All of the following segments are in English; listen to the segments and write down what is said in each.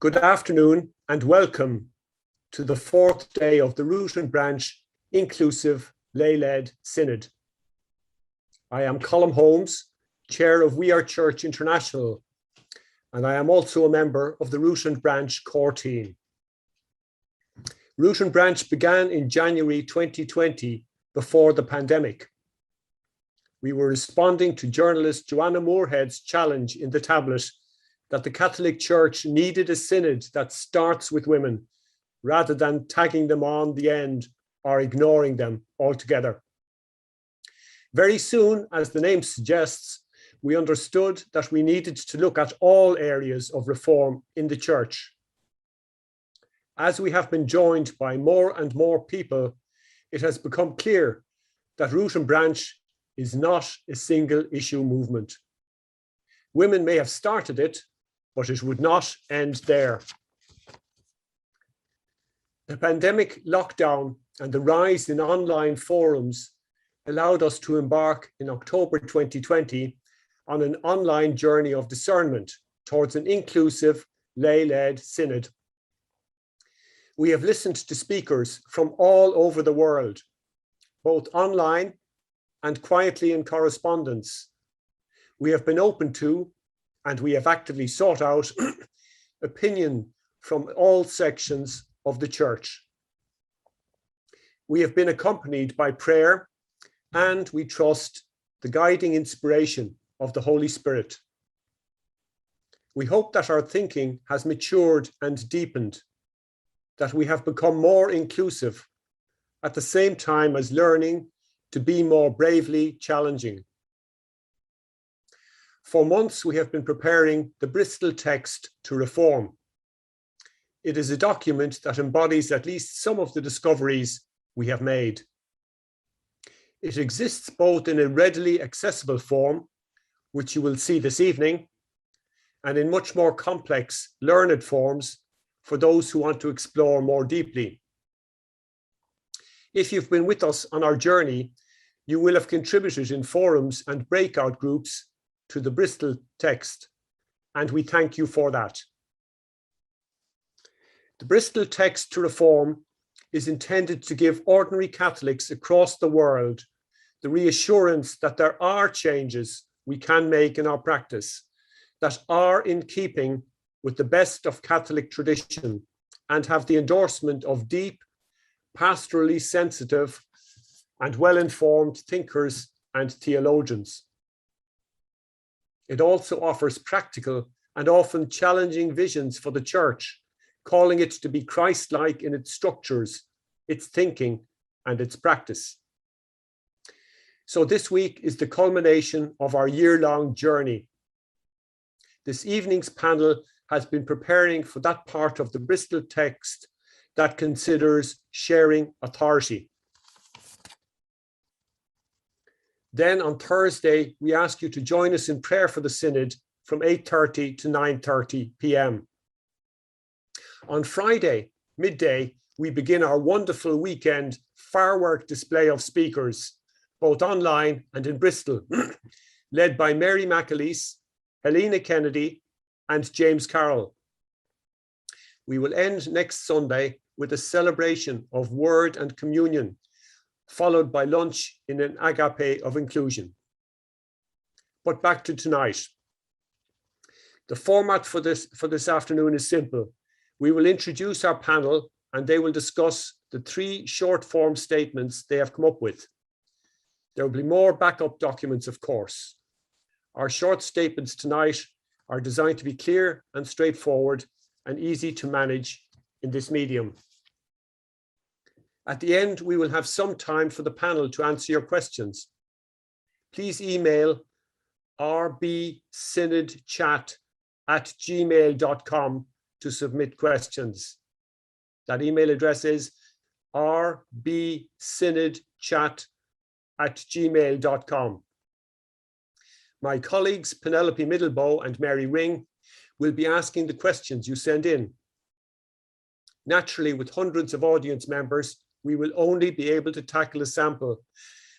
Good afternoon and welcome to the fourth day of the Root and Branch Inclusive Lay-Led Synod. I am Colm Holmes, Chair of We Are Church International, and I am also a member of the Root and Branch core team. Root and Branch began in January 2020 before the pandemic. We were responding to journalist Joanna Moorhead's challenge in the tablet that the Catholic Church needed a synod that starts with women rather than tagging them on the end or ignoring them altogether. Very soon, as the name suggests, we understood that we needed to look at all areas of reform in the Church. As we have been joined by more and more people, it has become clear that Root and Branch is not a single issue movement. Women may have started it, but it would not end there. The pandemic lockdown and the rise in online forums allowed us to embark in October 2020 on an online journey of discernment towards an inclusive, lay-led synod. We have listened to speakers from all over the world, both online and quietly in correspondence. We have been open to, and we have actively sought out, opinion from all sections of the Church. We have been accompanied by prayer, and we trust the guiding inspiration of the Holy Spirit. We hope that our thinking has matured and deepened, that we have become more inclusive, at the same time as learning to be more bravely challenging. For months, we have been preparing the Bristol text to reform. It is a document that embodies at least some of the discoveries we have made. It exists both in a readily accessible form, which you will see this evening, and in much more complex, learned forms for those who want to explore more deeply. If you've been with us on our journey, you will have contributed in forums and breakout groups to the Bristol text, and we thank you for that. The Bristol text to reform is intended to give ordinary Catholics across the world the reassurance that there are changes we can make in our practice that are in keeping with the best of Catholic tradition and have the endorsement of deep, pastorally sensitive, and well-informed thinkers and theologians. It also offers practical and often challenging visions for the Church, calling it to be Christ-like in its structures, its thinking, and its practice. So this week is the culmination of our year-long journey. This evening's panel has been preparing for that part of the Bristol text that considers sharing authority. Then on Thursday, we ask you to join us in prayer for the Synod from 8:30 to 9:30 p.m. On Friday, midday, we begin our wonderful weekend firework display of speakers, both online and in Bristol, led by Mary McAleese, Helena Kennedy, and James Carroll. We will end next Sunday with a celebration of word and communion, followed by lunch in an agape of inclusion. But back to tonight. The format for this afternoon is simple. We will introduce our panel and they will discuss the three short form statements they have come up with. There will be more backup documents, of course. Our short statements tonight are designed to be clear and straightforward and easy to manage in this medium. At the end, we will have some time for the panel to answer your questions. Please email rbsynodchat@gmail.com to submit questions. That email address is rbsynodchat@gmail.com. My colleagues, Penelope Middlebow and Mary Ring, will be asking the questions you send in. Naturally, with hundreds of audience members, we will only be able to tackle a sample,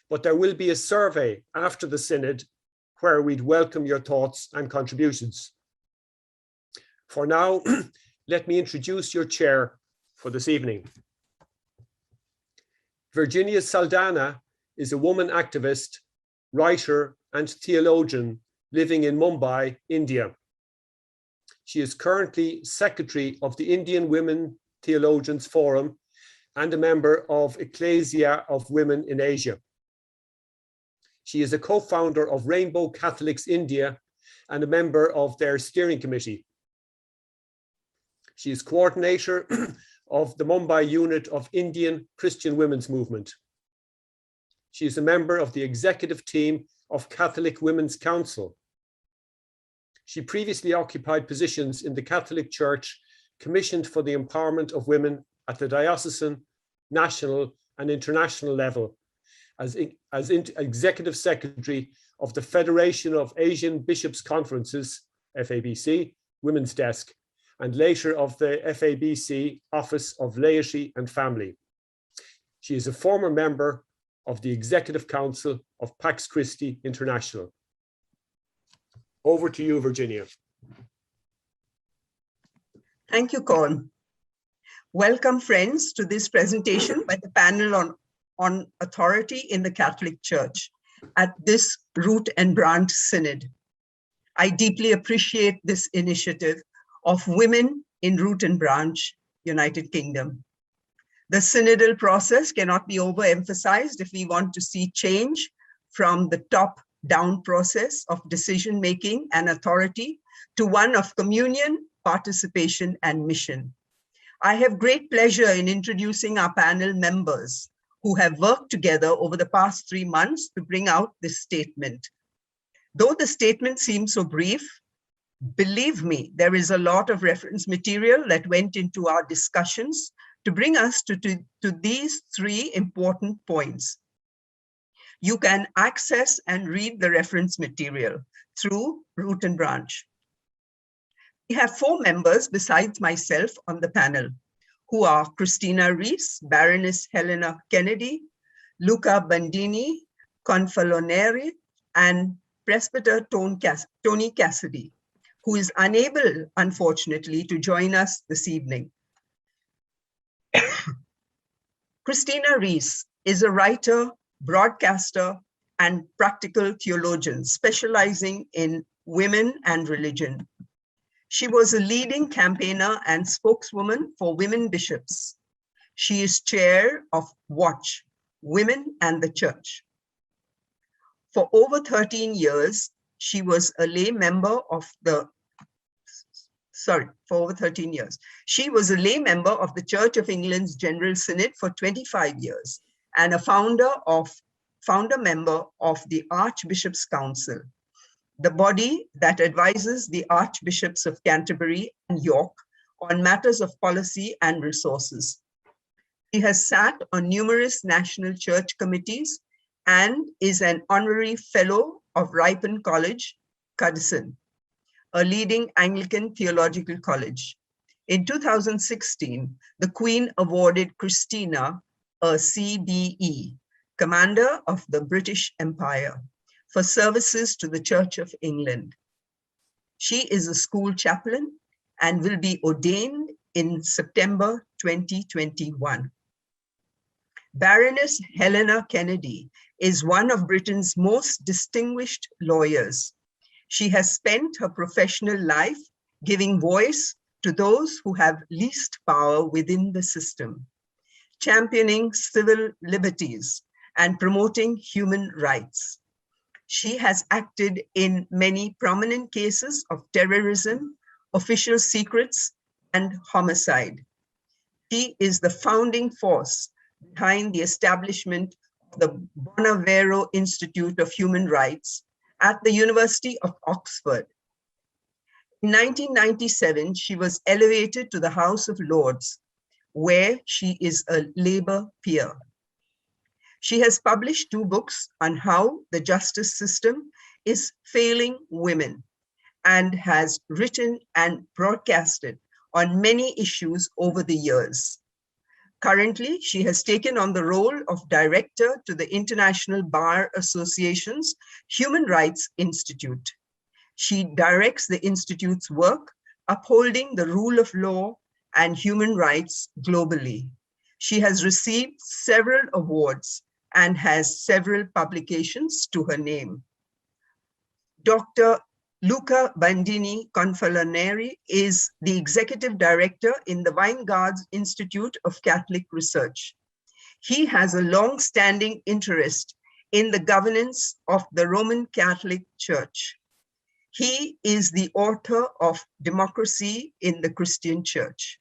but there will be a survey after the Synod where we'd welcome your thoughts and contributions. For now, let me introduce your chair for this evening. Virginia Saldana is a woman activist, writer, and theologian living in Mumbai, India. She is currently secretary of the Indian Women Theologians Forum and a member of Ecclesia of Women in Asia. She is a co-founder of Rainbow Catholics India and a member of their steering committee. She is coordinator of the Mumbai unit of Indian Christian Women's Movement. She is a member of the executive team of Catholic Women's Council. She previously occupied positions in the Catholic Church commissioned for the empowerment of women at the diocesan, national, and international level as executive secretary of the Federation of Asian Bishops' Conferences, FABC, Women's Desk, and later of the FABC Office of Laity and Family. She is a former member of the Executive Council of Pax Christi International. Over to you, Virginia. Thank you, Colin. Welcome, friends, to this presentation by the panel on authority in the Catholic Church at this Root and Branch Synod. I deeply appreciate this initiative of women in Root and Branch, United Kingdom. The synodal process cannot be overemphasized if we want to see change from the top-down process of decision-making and authority to one of communion, participation, and mission. I have great pleasure in introducing our panel members who have worked together over the past 3 months to bring out this statement. Though the statement seems so brief, believe me, there is a lot of reference material that went into our discussions to bring us to these 3 important points. You can access and read the reference material through Root and Branch. We have 4 members besides myself on the panel, who are Christina Rees, Baroness Helena Kennedy, Luca Bandini, Confaloneri, and Presbyter Tony Cassidy, who is unable, unfortunately, to join us this evening. Christina Rees is a writer, broadcaster, and practical theologian specializing in women and religion. She was a leading campaigner and spokeswoman for women bishops. She is chair of WATCH, Women and the Church. For over 13 years, she was a lay member of the She was a lay member of the Church of England's General Synod for 25 years and a founder member of the Archbishops' Council, the body that advises the Archbishops of Canterbury and York on matters of policy and resources. She has sat on numerous national church committees and is an honorary fellow of Ripon College, Cuddesson, a leading Anglican theological college. In 2016, the Queen awarded Christina a CBE, Commander of the British Empire, for services to the Church of England. She is a school chaplain and will be ordained in September 2021. Baroness Helena Kennedy is one of Britain's most distinguished lawyers. She has spent her professional life giving voice to those who have least power within the system, championing civil liberties and promoting human rights. She has acted in many prominent cases of terrorism, official secrets, and homicide. She is the founding force behind the establishment of the Bonavero Institute of Human Rights at the University of Oxford. In 1997, she was elevated to the House of Lords, where she is a Labour peer. She has published 2 books on how the justice system is failing women and has written and broadcasted on many issues over the years. Currently, she has taken on the role of director to the International Bar Association's Human Rights Institute. She directs the Institute's work upholding the rule of law and human rights globally. She has received several awards and has several publications to her name. Dr. Luca Bandini Confaloneri is the Executive Director in the Weingarts Institute of Catholic Research. He has a long-standing interest in the governance of the Roman Catholic Church. He is the author of Democracy in the Christian Church.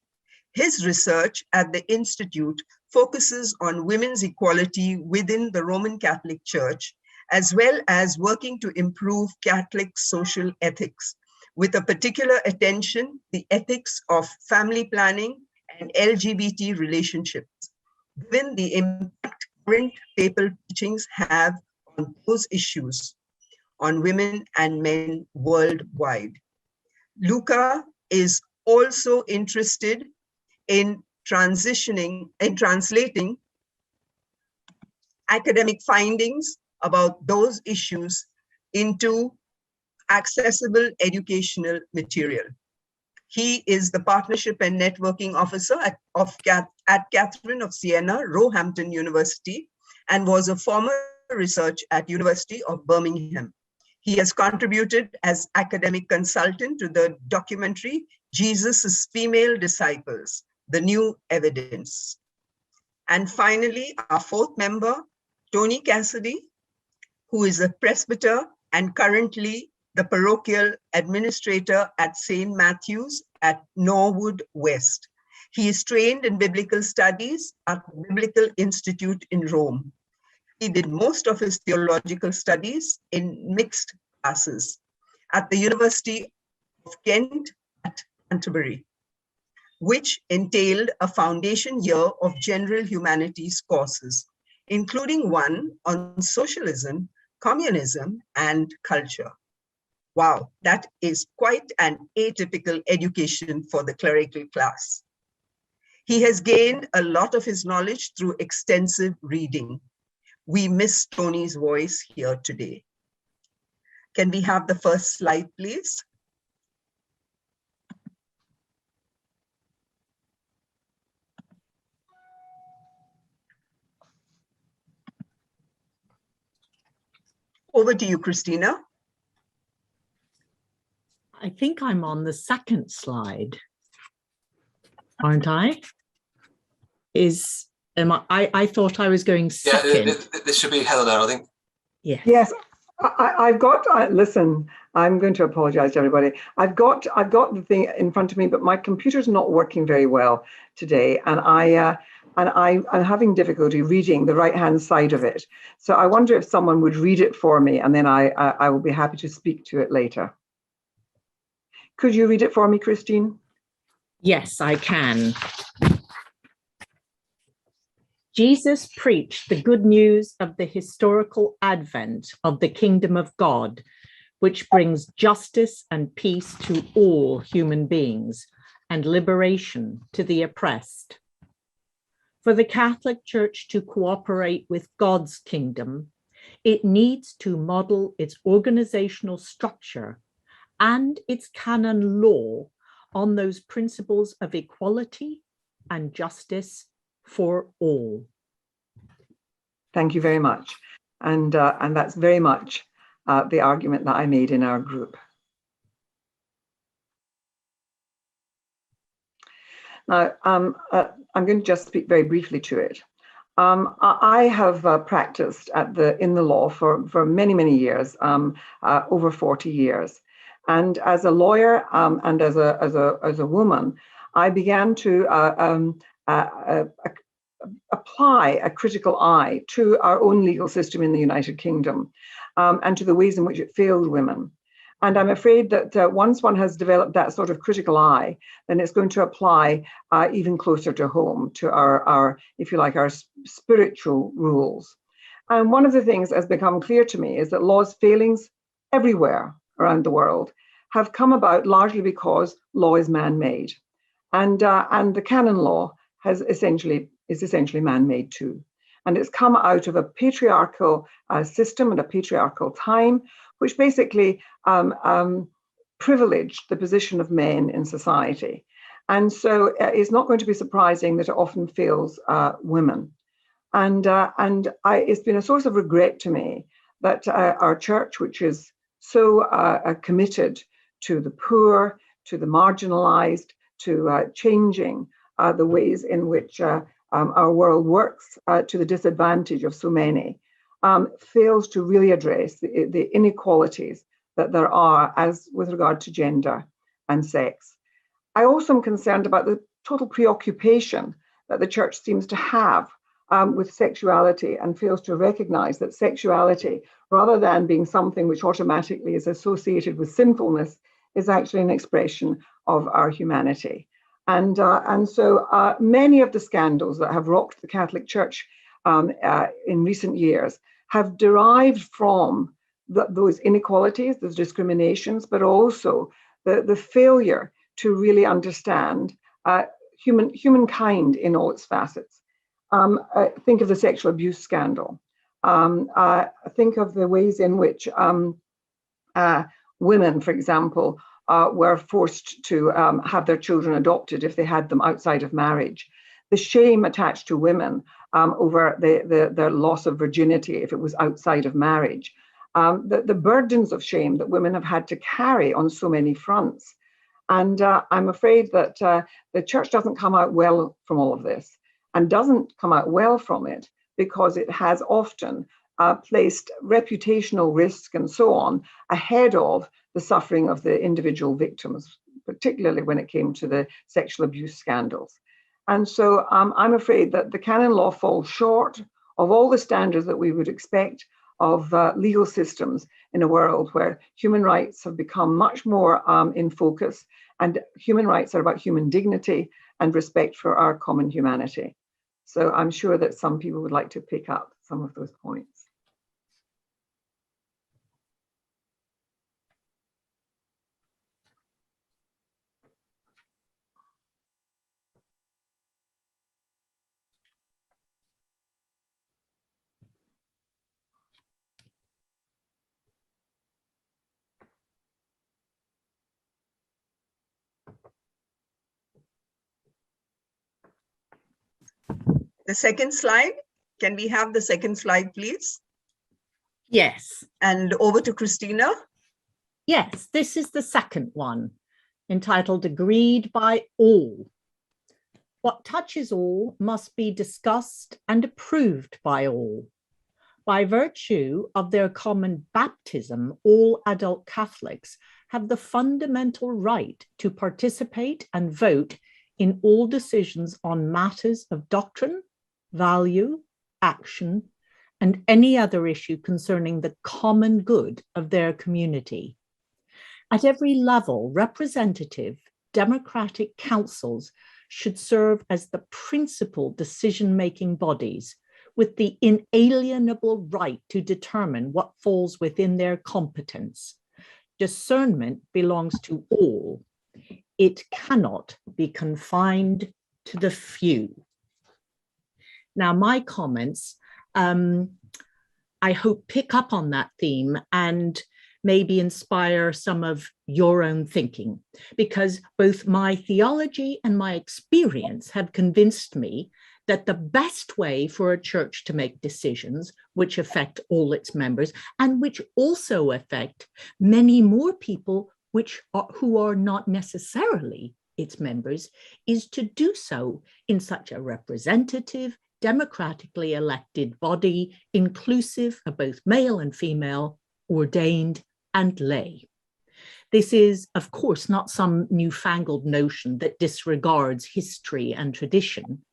His research at the Institute focuses on women's equality within the Roman Catholic Church, as well as working to improve Catholic social ethics, with a particular attention the ethics of family planning and LGBT relationships, given the impact current papal teachings have on those issues on women and men worldwide. Luca is also interested in translating academic findings about those issues into accessible educational material. He is the Partnership and Networking Officer at Catherine of Siena, Roehampton University, and was a former researcher at University of Birmingham. He has contributed as academic consultant to the documentary Jesus' Female Disciples, The New Evidence. And finally, our fourth member, Tony Cassidy, who is a presbyter and currently the parochial administrator at St. Matthew's at Norwood West. He is trained in biblical studies at the Biblical Institute in Rome. He did most of his theological studies in mixed classes at the University of Kent at Canterbury, which entailed a foundation year of general humanities courses, including one on socialism, communism, and culture. Wow, that is quite an atypical education for the clerical class. He has gained a lot of his knowledge through extensive reading. We miss Tony's voice here today. Can we have the first slide, please? Over to you, Christina. I think I'm on the second slide, aren't I? I thought I was going second. Yeah, this should be Helena, I think. Yes. Yes, I've got. Listen, I'm going to apologise to everybody. I've got the thing in front of me, but my computer's not working very well today, and I'm having difficulty reading the right-hand side of it. So I wonder if someone would read it for me, and then I will be happy to speak to it later. Could you read it for me, Christine? Yes, I can. Jesus preached the good news of the historical advent of the kingdom of God, which brings justice and peace to all human beings and liberation to the oppressed. For the Catholic Church to cooperate with God's kingdom, it needs to model its organizational structure and its canon law on those principles of equality and justice for all. Thank you very much. And that's very much the argument that I made in our group. Now, I'm going to just speak very briefly to it. I have practiced in the law for many, many years, over 40 years. And as a lawyer and as a woman, I began to apply a critical eye to our own legal system in the United Kingdom and to the ways in which it failed women. And I'm afraid that once one has developed that sort of critical eye, then it's going to apply even closer to home, to our, if you like, our spiritual rules. And one of the things that has become clear to me is that law's failings everywhere around the world have come about largely because law is man-made. And the canon law is essentially man-made too. And it's come out of a patriarchal system and a patriarchal time, which basically privileged the position of men in society. And so it's not going to be surprising that it often fails women. And it's been a source of regret to me that our church, which is so committed to the poor, to the marginalized, to changing the ways in which our world works to the disadvantage of so many, fails to really address the inequalities that there are as with regard to gender and sex. I also am concerned about the total preoccupation that the church seems to have with sexuality and fails to recognize that sexuality, rather than being something which automatically is associated with sinfulness, is actually an expression of our humanity. And so many of the scandals that have rocked the Catholic Church in recent years have derived from those inequalities, those discriminations, but also the failure to really understand humankind in all its facets. Think of the sexual abuse scandal. Think of the ways in which women, for example, were forced to have their children adopted if they had them outside of marriage. The shame attached to women over their loss of virginity if it was outside of marriage. The burdens of shame that women have had to carry on so many fronts. And I'm afraid that the church doesn't come out well from all of this, and doesn't come out well from it because it has often placed reputational risk and so on ahead of the suffering of the individual victims, particularly when it came to the sexual abuse scandals. And so I'm afraid that the canon law falls short of all the standards that we would expect of legal systems in a world where human rights have become much more in focus, and human rights are about human dignity and respect for our common humanity. So I'm sure that some people would like to pick up some of those points. The second slide. Can we have the second slide, please? Yes. And over to Christina. Yes, this is the second one, entitled Agreed by All. What touches all must be discussed and approved by all. By virtue of their common baptism, all adult Catholics have the fundamental right to participate and vote in all decisions on matters of doctrine, value, action, and any other issue concerning the common good of their community. At every level, representative democratic councils should serve as the principal decision-making bodies with the inalienable right to determine what falls within their competence. Discernment belongs to all. It cannot be confined to the few. Now, my comments, I hope, pick up on that theme and maybe inspire some of your own thinking, because both my theology and my experience have convinced me that the best way for a church to make decisions which affect all its members and which also affect many more people who are not necessarily its members is to do so in such a representative, democratically elected body, inclusive of both male and female, ordained and lay. This is, of course, not some newfangled notion that disregards history and tradition.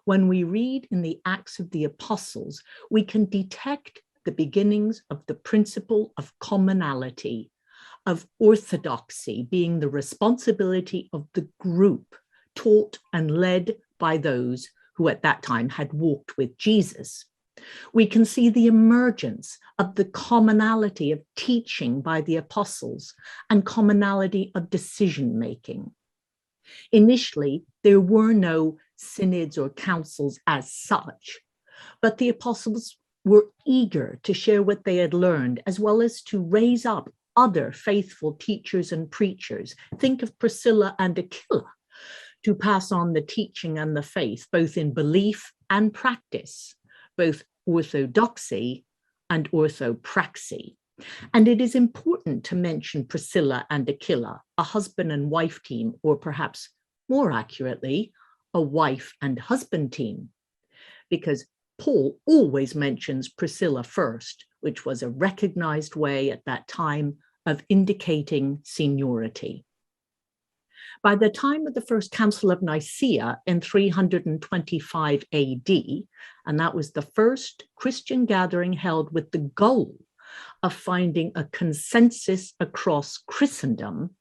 When we read in the Acts of the Apostles, we can detect the beginnings of the principle of commonality, of orthodoxy being the responsibility of the group, taught and led by those who at that time had walked with Jesus. We can see the emergence of the commonality of teaching by the apostles and commonality of decision-making. Initially, there were no synods or councils as such, but the apostles were eager to share what they had learned, as well as to raise up other faithful teachers and preachers, think of Priscilla and Aquila, to pass on the teaching and the faith, both in belief and practice, both orthodoxy and orthopraxy. And it is important to mention Priscilla and Aquila, a husband and wife team, or perhaps more accurately, a wife and husband team, because Paul always mentions Priscilla first, which was a recognized way at that time of indicating seniority. By the time of the First Council of Nicaea in 325 AD, and that was the first Christian gathering held with the goal of finding a consensus across Christendom,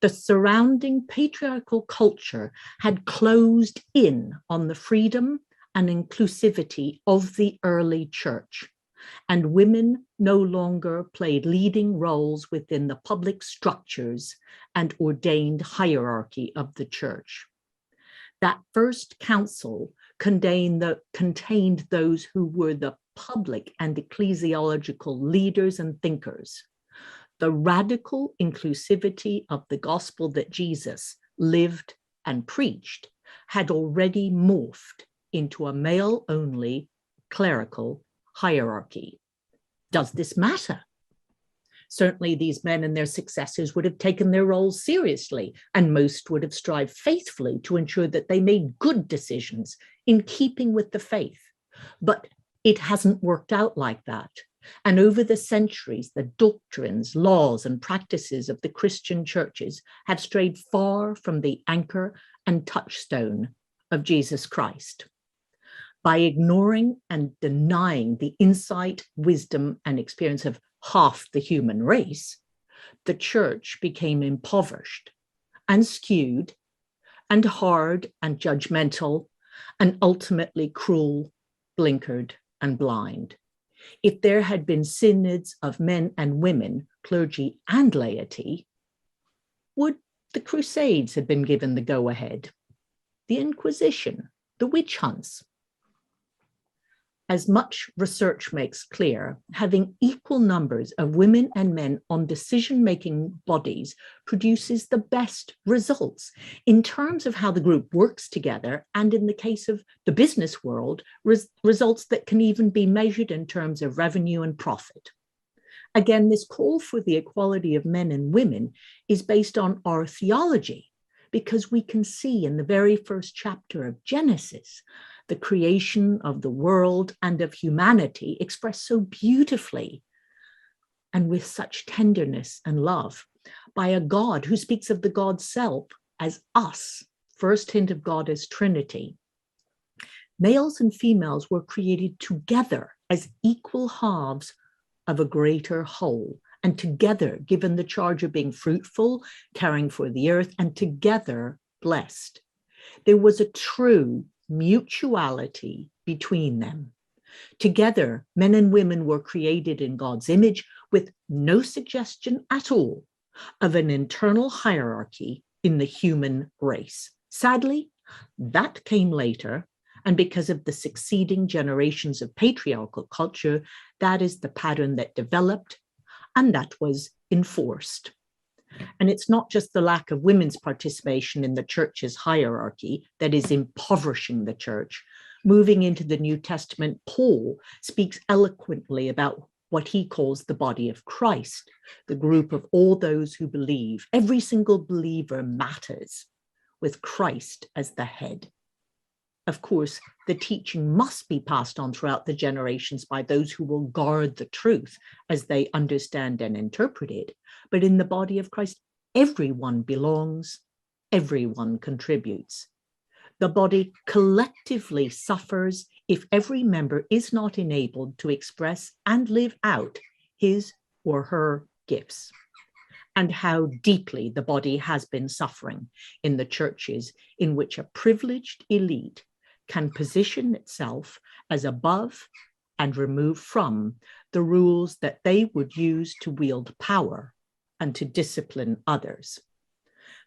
the surrounding patriarchal culture had closed in on the freedom and inclusivity of the early church, and women no longer played leading roles within the public structures and ordained hierarchy of the church. That first council contained those who were the public and ecclesiological leaders and thinkers. The radical inclusivity of the gospel that Jesus lived and preached had already morphed into a male-only clerical hierarchy. Does this matter? Certainly these men and their successors would have taken their roles seriously, and most would have strived faithfully to ensure that they made good decisions in keeping with the faith. But it hasn't worked out like that. And over the centuries, the doctrines, laws, and practices of the Christian churches have strayed far from the anchor and touchstone of Jesus Christ. By ignoring and denying the insight, wisdom, and experience of half the human race, the church became impoverished and skewed and hard and judgmental and ultimately cruel, blinkered, and blind. If there had been synods of men and women, clergy and laity, would the Crusades have been given the go-ahead? The Inquisition, the witch hunts? As much research makes clear, having equal numbers of women and men on decision-making bodies produces the best results in terms of how the group works together, and in the case of the business world, results that can even be measured in terms of revenue and profit. Again, this call for the equality of men and women is based on our theology, because we can see in the very first chapter of Genesis the creation of the world and of humanity expressed so beautifully and with such tenderness and love by a God who speaks of the God self as us, first hint of God as Trinity. Males and females were created together as equal halves of a greater whole, and together given the charge of being fruitful, caring for the earth, and together blessed. There was a true mutuality between them. Together, men and women were created in God's image with no suggestion at all of an internal hierarchy in the human race. Sadly, that came later, and because of the succeeding generations of patriarchal culture, that is the pattern that developed and that was enforced. And it's not just the lack of women's participation in the church's hierarchy that is impoverishing the church. Moving into the New Testament, Paul speaks eloquently about what he calls the body of Christ, the group of all those who believe. Every single believer matters, with Christ as the head. Of course, the teaching must be passed on throughout the generations by those who will guard the truth as they understand and interpret it. But in the body of Christ, everyone belongs, everyone contributes. The body collectively suffers if every member is not enabled to express and live out his or her gifts. And how deeply the body has been suffering in the churches in which a privileged elite can position itself as above and remove from the rules that they would use to wield power and to discipline others.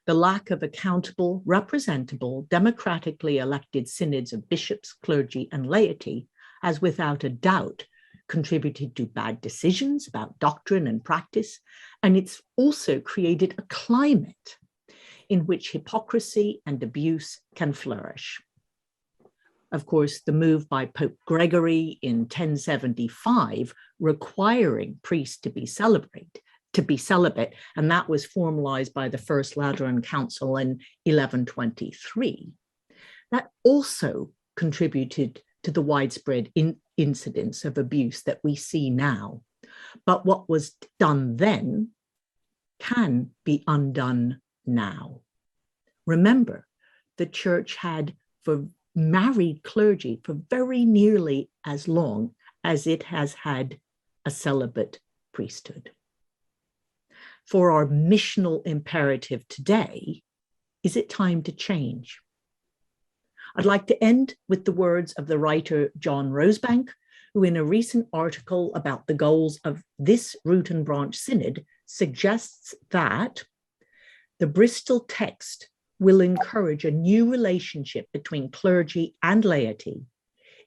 The lack of accountable, representable, democratically elected synods of bishops, clergy, and laity has without a doubt contributed to bad decisions about doctrine and practice, and it's also created a climate in which hypocrisy and abuse can flourish. Of course, the move by Pope Gregory in 1075 requiring priests to be celibate, and that was formalized by the First Lateran Council in 1123. That also contributed to the widespread incidence of abuse that we see now. But what was done then can be undone now. Remember, the church had for married clergy for very nearly as long as it has had a celibate priesthood. For our missional imperative today, is it time to change? I'd like to end with the words of the writer John Rosebank, who in a recent article about the goals of this root and branch synod suggests that the Bristol text will encourage a new relationship between clergy and laity.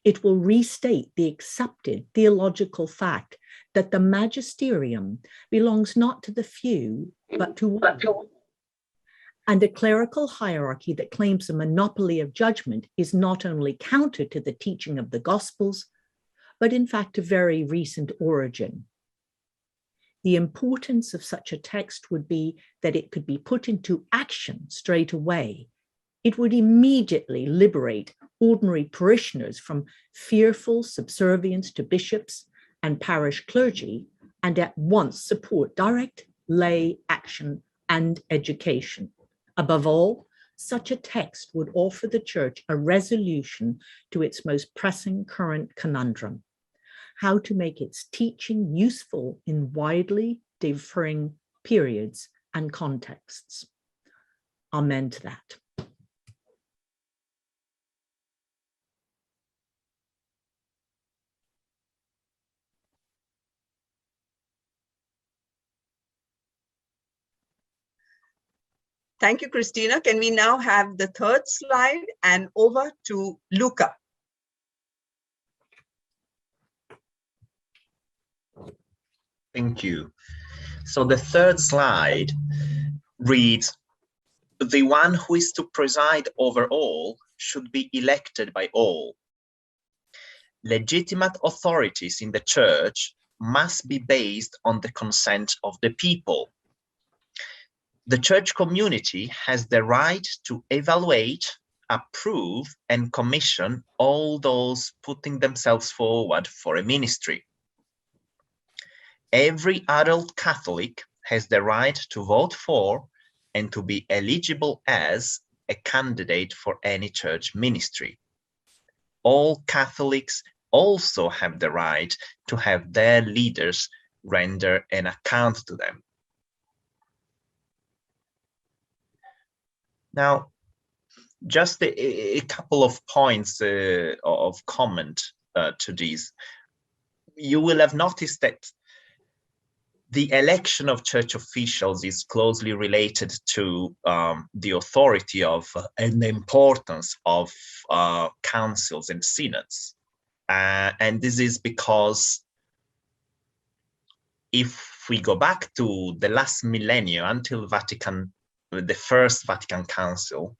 It will restate the accepted theological fact that the magisterium belongs not to the few, but to all. And a clerical hierarchy that claims a monopoly of judgment is not only counter to the teaching of the Gospels, but in fact a very recent origin. The importance of such a text would be that it could be put into action straight away. It would immediately liberate ordinary parishioners from fearful subservience to bishops and parish clergy, and at once support direct lay action and education. Above all, such a text would offer the church a resolution to its most pressing current conundrum: how to make its teaching useful in widely differing periods and contexts. Amen to that. Thank you, Christina. Can we now have the third slide and over to Luca? Thank you. So the third slide reads, "The one who is to preside over all should be elected by all. Legitimate authorities in the church must be based on the consent of the people. The church community has the right to evaluate, approve, and commission all those putting themselves forward for a ministry. Every adult Catholic has the right to vote for and to be eligible as a candidate for any church ministry. All Catholics also have the right to have their leaders render an account to them." Now, just a couple of points of comment to these. You will have noticed that the election of church officials is closely related to the authority of and the importance of councils and synods. And this is because if we go back to the last millennium until the First Vatican Council,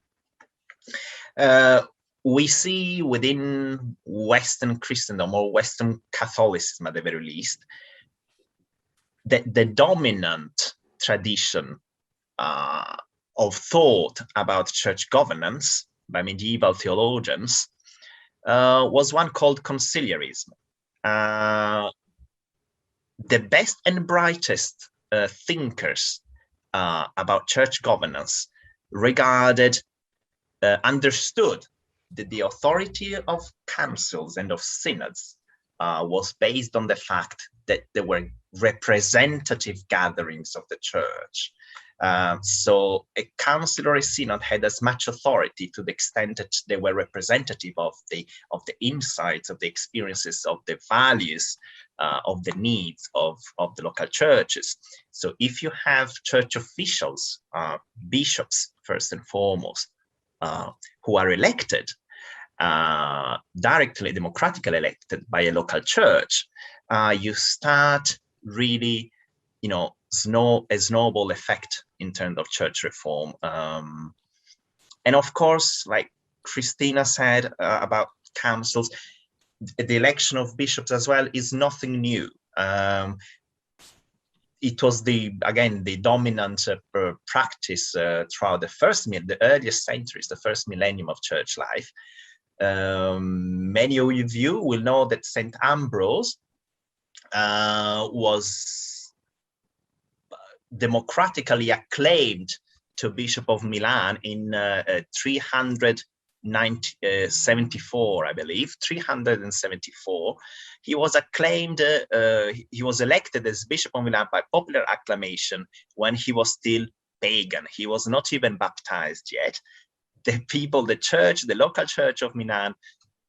we see within Western Christendom or Western Catholicism at the very least, that the dominant tradition of thought about church governance by medieval theologians was one called conciliarism. The best and brightest thinkers about church governance understood that the authority of councils and of synods was based on the fact that there were representative gatherings of the church. So a council or a synod had as much authority to the extent that they were representative of the insights, of the experiences, of the values, of the needs of the local churches. So if you have church officials, bishops first and foremost, who are elected, directly, democratically elected by a local church, you start really, a snowball effect in terms of church reform. And of course, like Christina said about councils, the election of bishops as well is nothing new. It was the dominant practice throughout the earliest centuries, the first millennium of church life. Many of you will know that St. Ambrose was democratically acclaimed to Bishop of Milan in 374, I believe, 374. He was acclaimed, he was elected as Bishop of Milan by popular acclamation when he was still pagan. He was not even baptized yet. The people, the church, the local church of Milan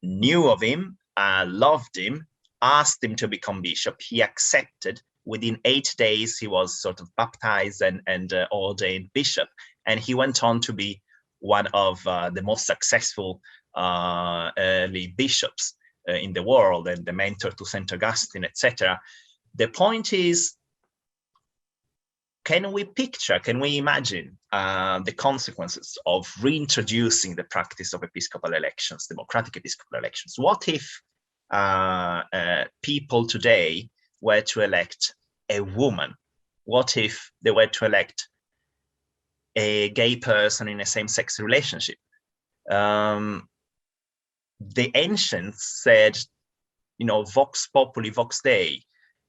knew of him, loved him, asked him to become bishop. He accepted. Within 8 days, he was sort of baptized and ordained bishop. And he went on to be one of the most successful early bishops in the world, and the mentor to St. Augustine, etc. The point is, can we imagine the consequences of reintroducing the practice of episcopal elections, democratic episcopal elections? What if people today were to elect a woman? What if they were to elect a gay person in a same-sex relationship? The ancients said, vox populi, vox Dei.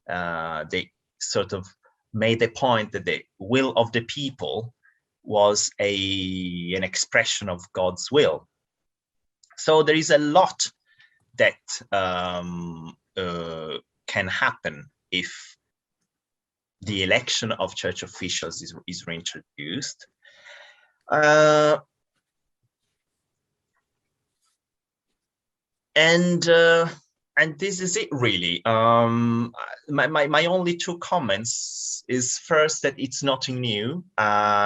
They sort of made the point that the will of the people was an expression of God's will. So there is a lot that can happen if the election of church officials is reintroduced. And this is it, really. My only two comments is, first, that it's nothing new.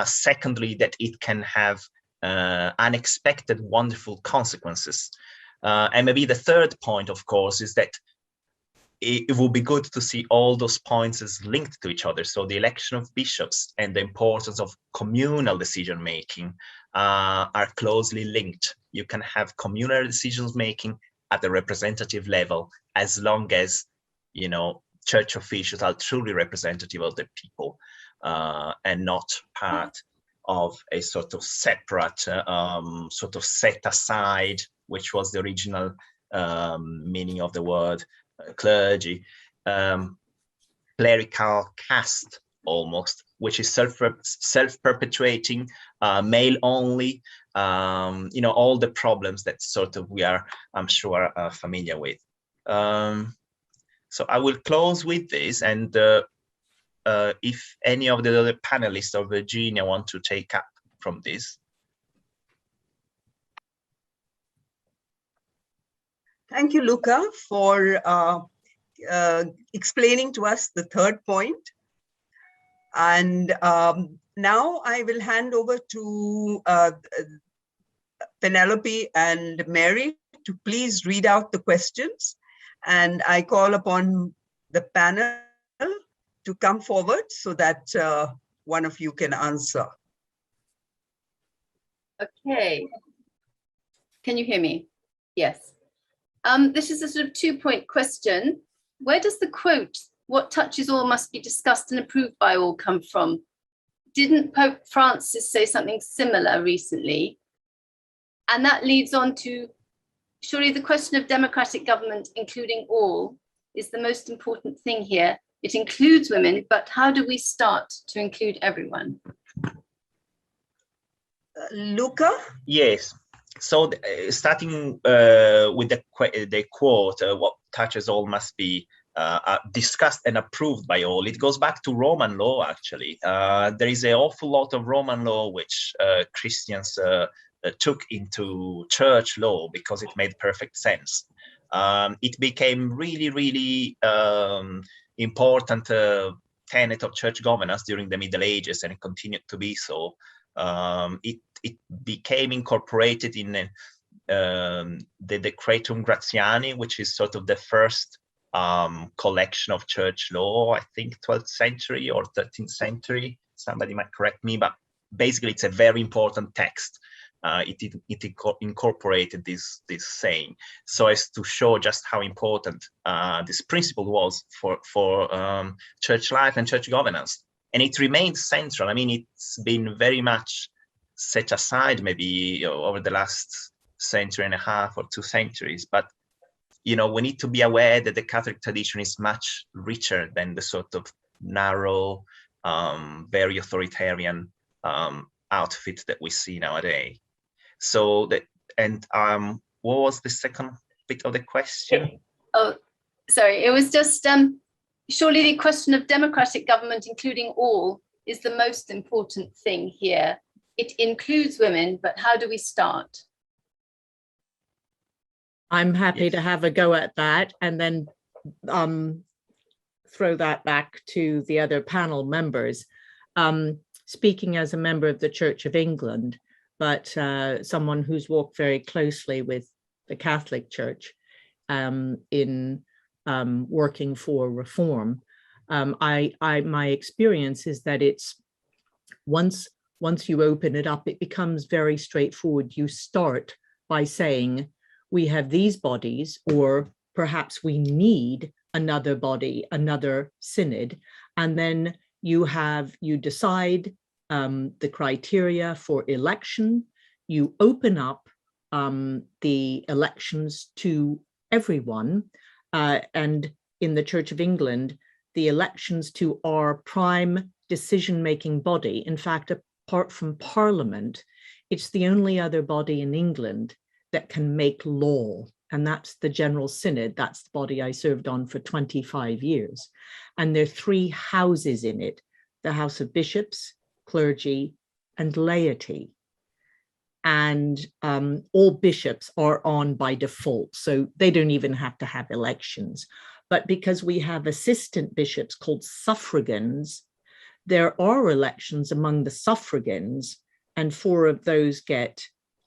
Secondly, that it can have unexpected, wonderful consequences. And maybe the third point, of course, is that it will be good to see all those points as linked to each other. So the election of bishops and the importance of communal decision-making are closely linked. You can have communal decision-making at the representative level, as long as, church officials are truly representative of the people and not part of a sort of separate, sort of set aside, which was the original meaning of the word clergy, clerical caste almost, which is self-perpetuating, male only, all the problems that sort of we are, I'm sure, familiar with. So I will close with this, and if any of the other panelists or Virginia want to take up from this. Thank you, Luca, for explaining to us the third point. And now I will hand over to Penelope and Mary to please read out the questions. And I call upon the panel to come forward so that one of you can answer. Okay. Can you hear me? Yes. This is a sort of two-point question. Where does the quote, "What touches all must be discussed and approved by all," come from? Didn't Pope Francis say something similar recently? And that leads on to, surely the question of democratic government, including all, is the most important thing here. It includes women, but how do we start to include everyone? Luca? Yes. So starting with the quote, "What touches all must be discussed and approved by all," it goes back to Roman law, actually. There is an awful lot of Roman law which Christians took into church law because it made perfect sense. It became really, really important tenet of church governance during the Middle Ages, and it continued to be so. It became incorporated in the Decretum Gratiani, which is sort of the first collection of church law, I think 12th century or 13th century. Somebody might correct me, but basically it's a very important text. It incorporated this saying so as to show just how important this principle was for church life and church governance. And it remains central. I mean, it's been very much set aside maybe over the last century and a half or 2 centuries. But, we need to be aware that the Catholic tradition is much richer than the sort of narrow, very authoritarian outfit that we see nowadays. So what was the second bit of the question? Oh, sorry. It was just surely the question of democratic government, including all, is the most important thing here. It includes women, but how do we start? I'm happy to have a go at that and then throw that back to the other panel members. Speaking as a member of the Church of England, but someone who's walked very closely with the Catholic Church in working for reform, my experience is that it's once you open it up, it becomes very straightforward. You start by saying, we have these bodies, or perhaps we need another body, another synod, and then you decide the criteria for election. You open up the elections to everyone, and in the Church of England, the elections to our prime decision-making body, in fact, apart from Parliament, it's the only other body in England that can make law, and that's the General Synod. That's the body I served on for 25 years. And there are 3 houses in it: the House of Bishops, clergy, and laity. And all bishops are on by default, so they don't even have to have elections. But because we have assistant bishops called suffragans, there are elections among the suffragans, and 4 of those get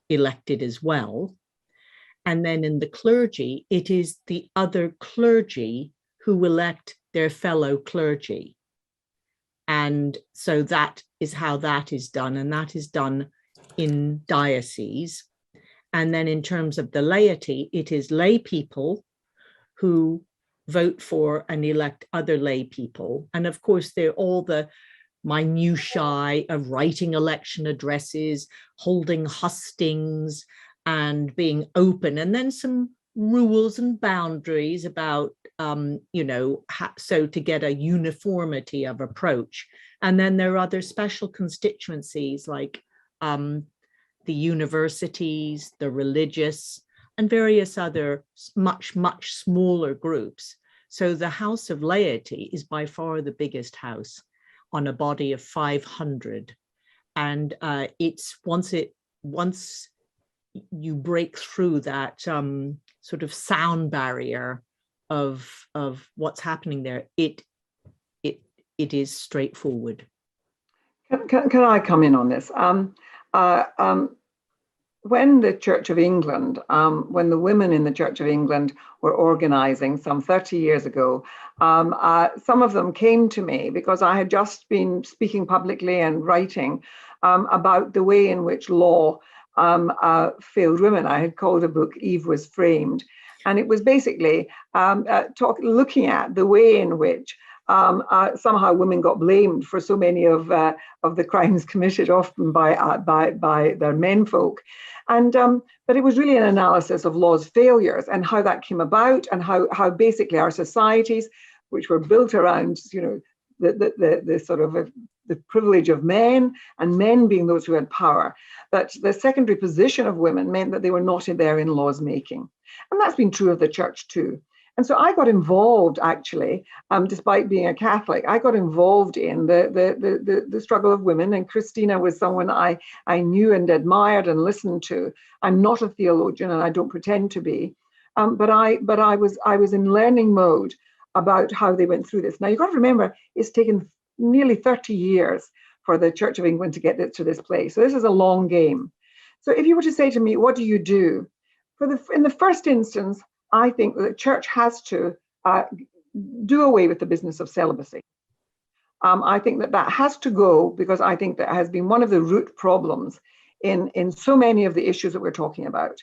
elected as well. And then in the clergy, it is the other clergy who elect their fellow clergy. And so that is how that is done, and that is done in diocese. And then in terms of the laity, it is lay people who vote for and elect other lay people. And of course, they're all the minutiae of writing election addresses, holding hustings, and being open, and then some rules and boundaries about, so to get a uniformity of approach. And then there are other special constituencies like the universities, the religious, and various other much, much smaller groups. So the House of Laity is by far the biggest house on a body of 500. And it's once you break through that sort of sound barrier of what's happening there, it is straightforward. Can I come in on this? When the Church of England, when the women in the Church of England were organizing some 30 years ago, some of them came to me because I had just been speaking publicly and writing about the way in which law failed women. I had called the book Eve Was Framed, and it was basically looking at the way in which somehow women got blamed for so many of the crimes committed, often by their menfolk. And but it was really an analysis of law's failures and how that came about, and how basically our societies, which were built around, the sort of the privilege of men, and men being those who had power, that the secondary position of women meant that they were not there in laws making. And that's been true of the church too. And so I got involved, actually, despite being a Catholic, I got involved in the struggle of women. And Christina was someone I knew and admired and listened to. I'm not a theologian, and I don't pretend to be, but I was in learning mode about how they went through this. Now, you've got to remember, it's taken nearly 30 years for the Church of England to get it to this place. So this is a long game. So if you were to say to me, what do you do? In the first instance, I think that the church has to do away with the business of celibacy. I think that has to go, because I think that has been one of the root problems in so many of the issues that we're talking about.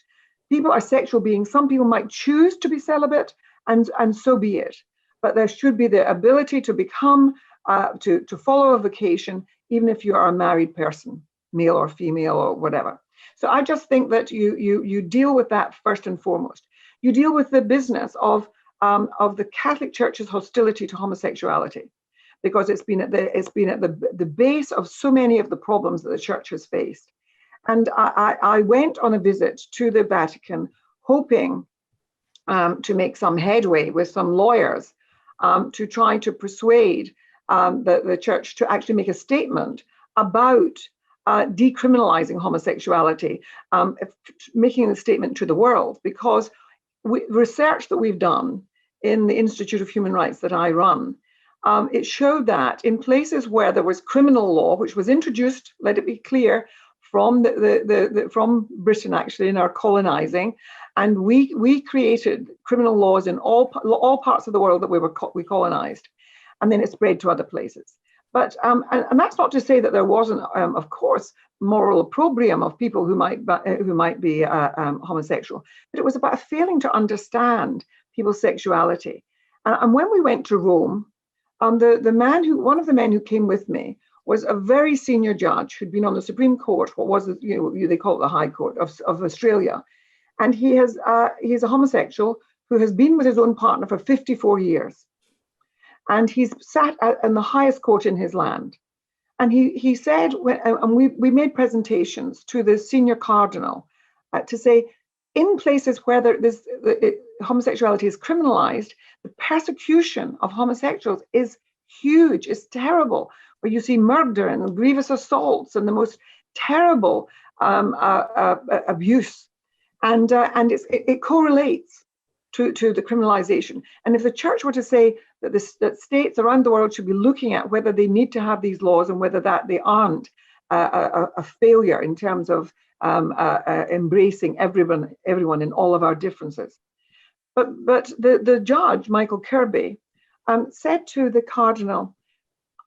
People are sexual beings. Some people might choose to be celibate, and so be it. But there should be the ability to become, to follow a vocation, even if you are a married person, male or female or whatever. So I just think that you deal with that first and foremost. You deal with the business of the Catholic Church's hostility to homosexuality, because it's been at the base of so many of the problems that the Church has faced. And I went on a visit to the Vatican, hoping to make some headway with some lawyers to try to persuade the Church to actually make a statement about decriminalizing homosexuality, making a statement to the world, because research that we've done in the Institute of Human Rights that I run, it showed that in places where there was criminal law, which was introduced, let it be clear, from from Britain, actually, in our colonizing, and we created criminal laws in all parts of the world that we colonized, and then it spread to other places. But and that's not to say that there wasn't, of course, moral opprobrium of people who might be homosexual, but it was about failing to understand people's sexuality. And when we went to Rome, one of the men who came with me was a very senior judge who'd been on the Supreme Court, they call it the High Court of Australia, and he's a homosexual who has been with his own partner for 54 years. And he's sat in the highest court in his land. And he said, and we made presentations to the senior cardinal to say, in places where homosexuality is criminalized, the persecution of homosexuals is huge, is terrible, where you see murder and grievous assaults and the most terrible abuse. And it correlates to the criminalization. And if the Church were to say that states around the world should be looking at whether they need to have these laws and whether they aren't a failure in terms of embracing everyone in all of our differences. But the judge, Michael Kirby, said to the cardinal,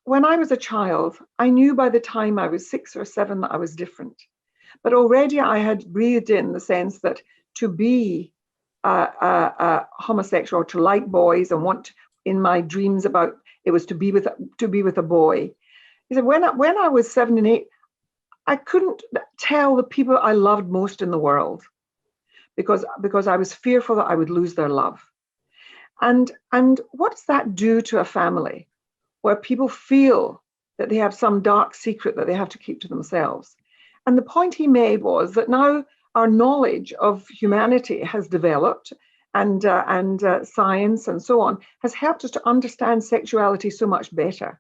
when I was a child, I knew by the time I was 6 or 7 that I was different. But already I had breathed in the sense that to be homosexual, or to like boys and want, in my dreams about it was to be with a boy. He said, when I was 7 and 8, I couldn't tell the people I loved most in the world because I was fearful that I would lose their love. And what does that do to a family where people feel that they have some dark secret that they have to keep to themselves? And the point he made was that now our knowledge of humanity has developed, and science and so on has helped us to understand sexuality so much better.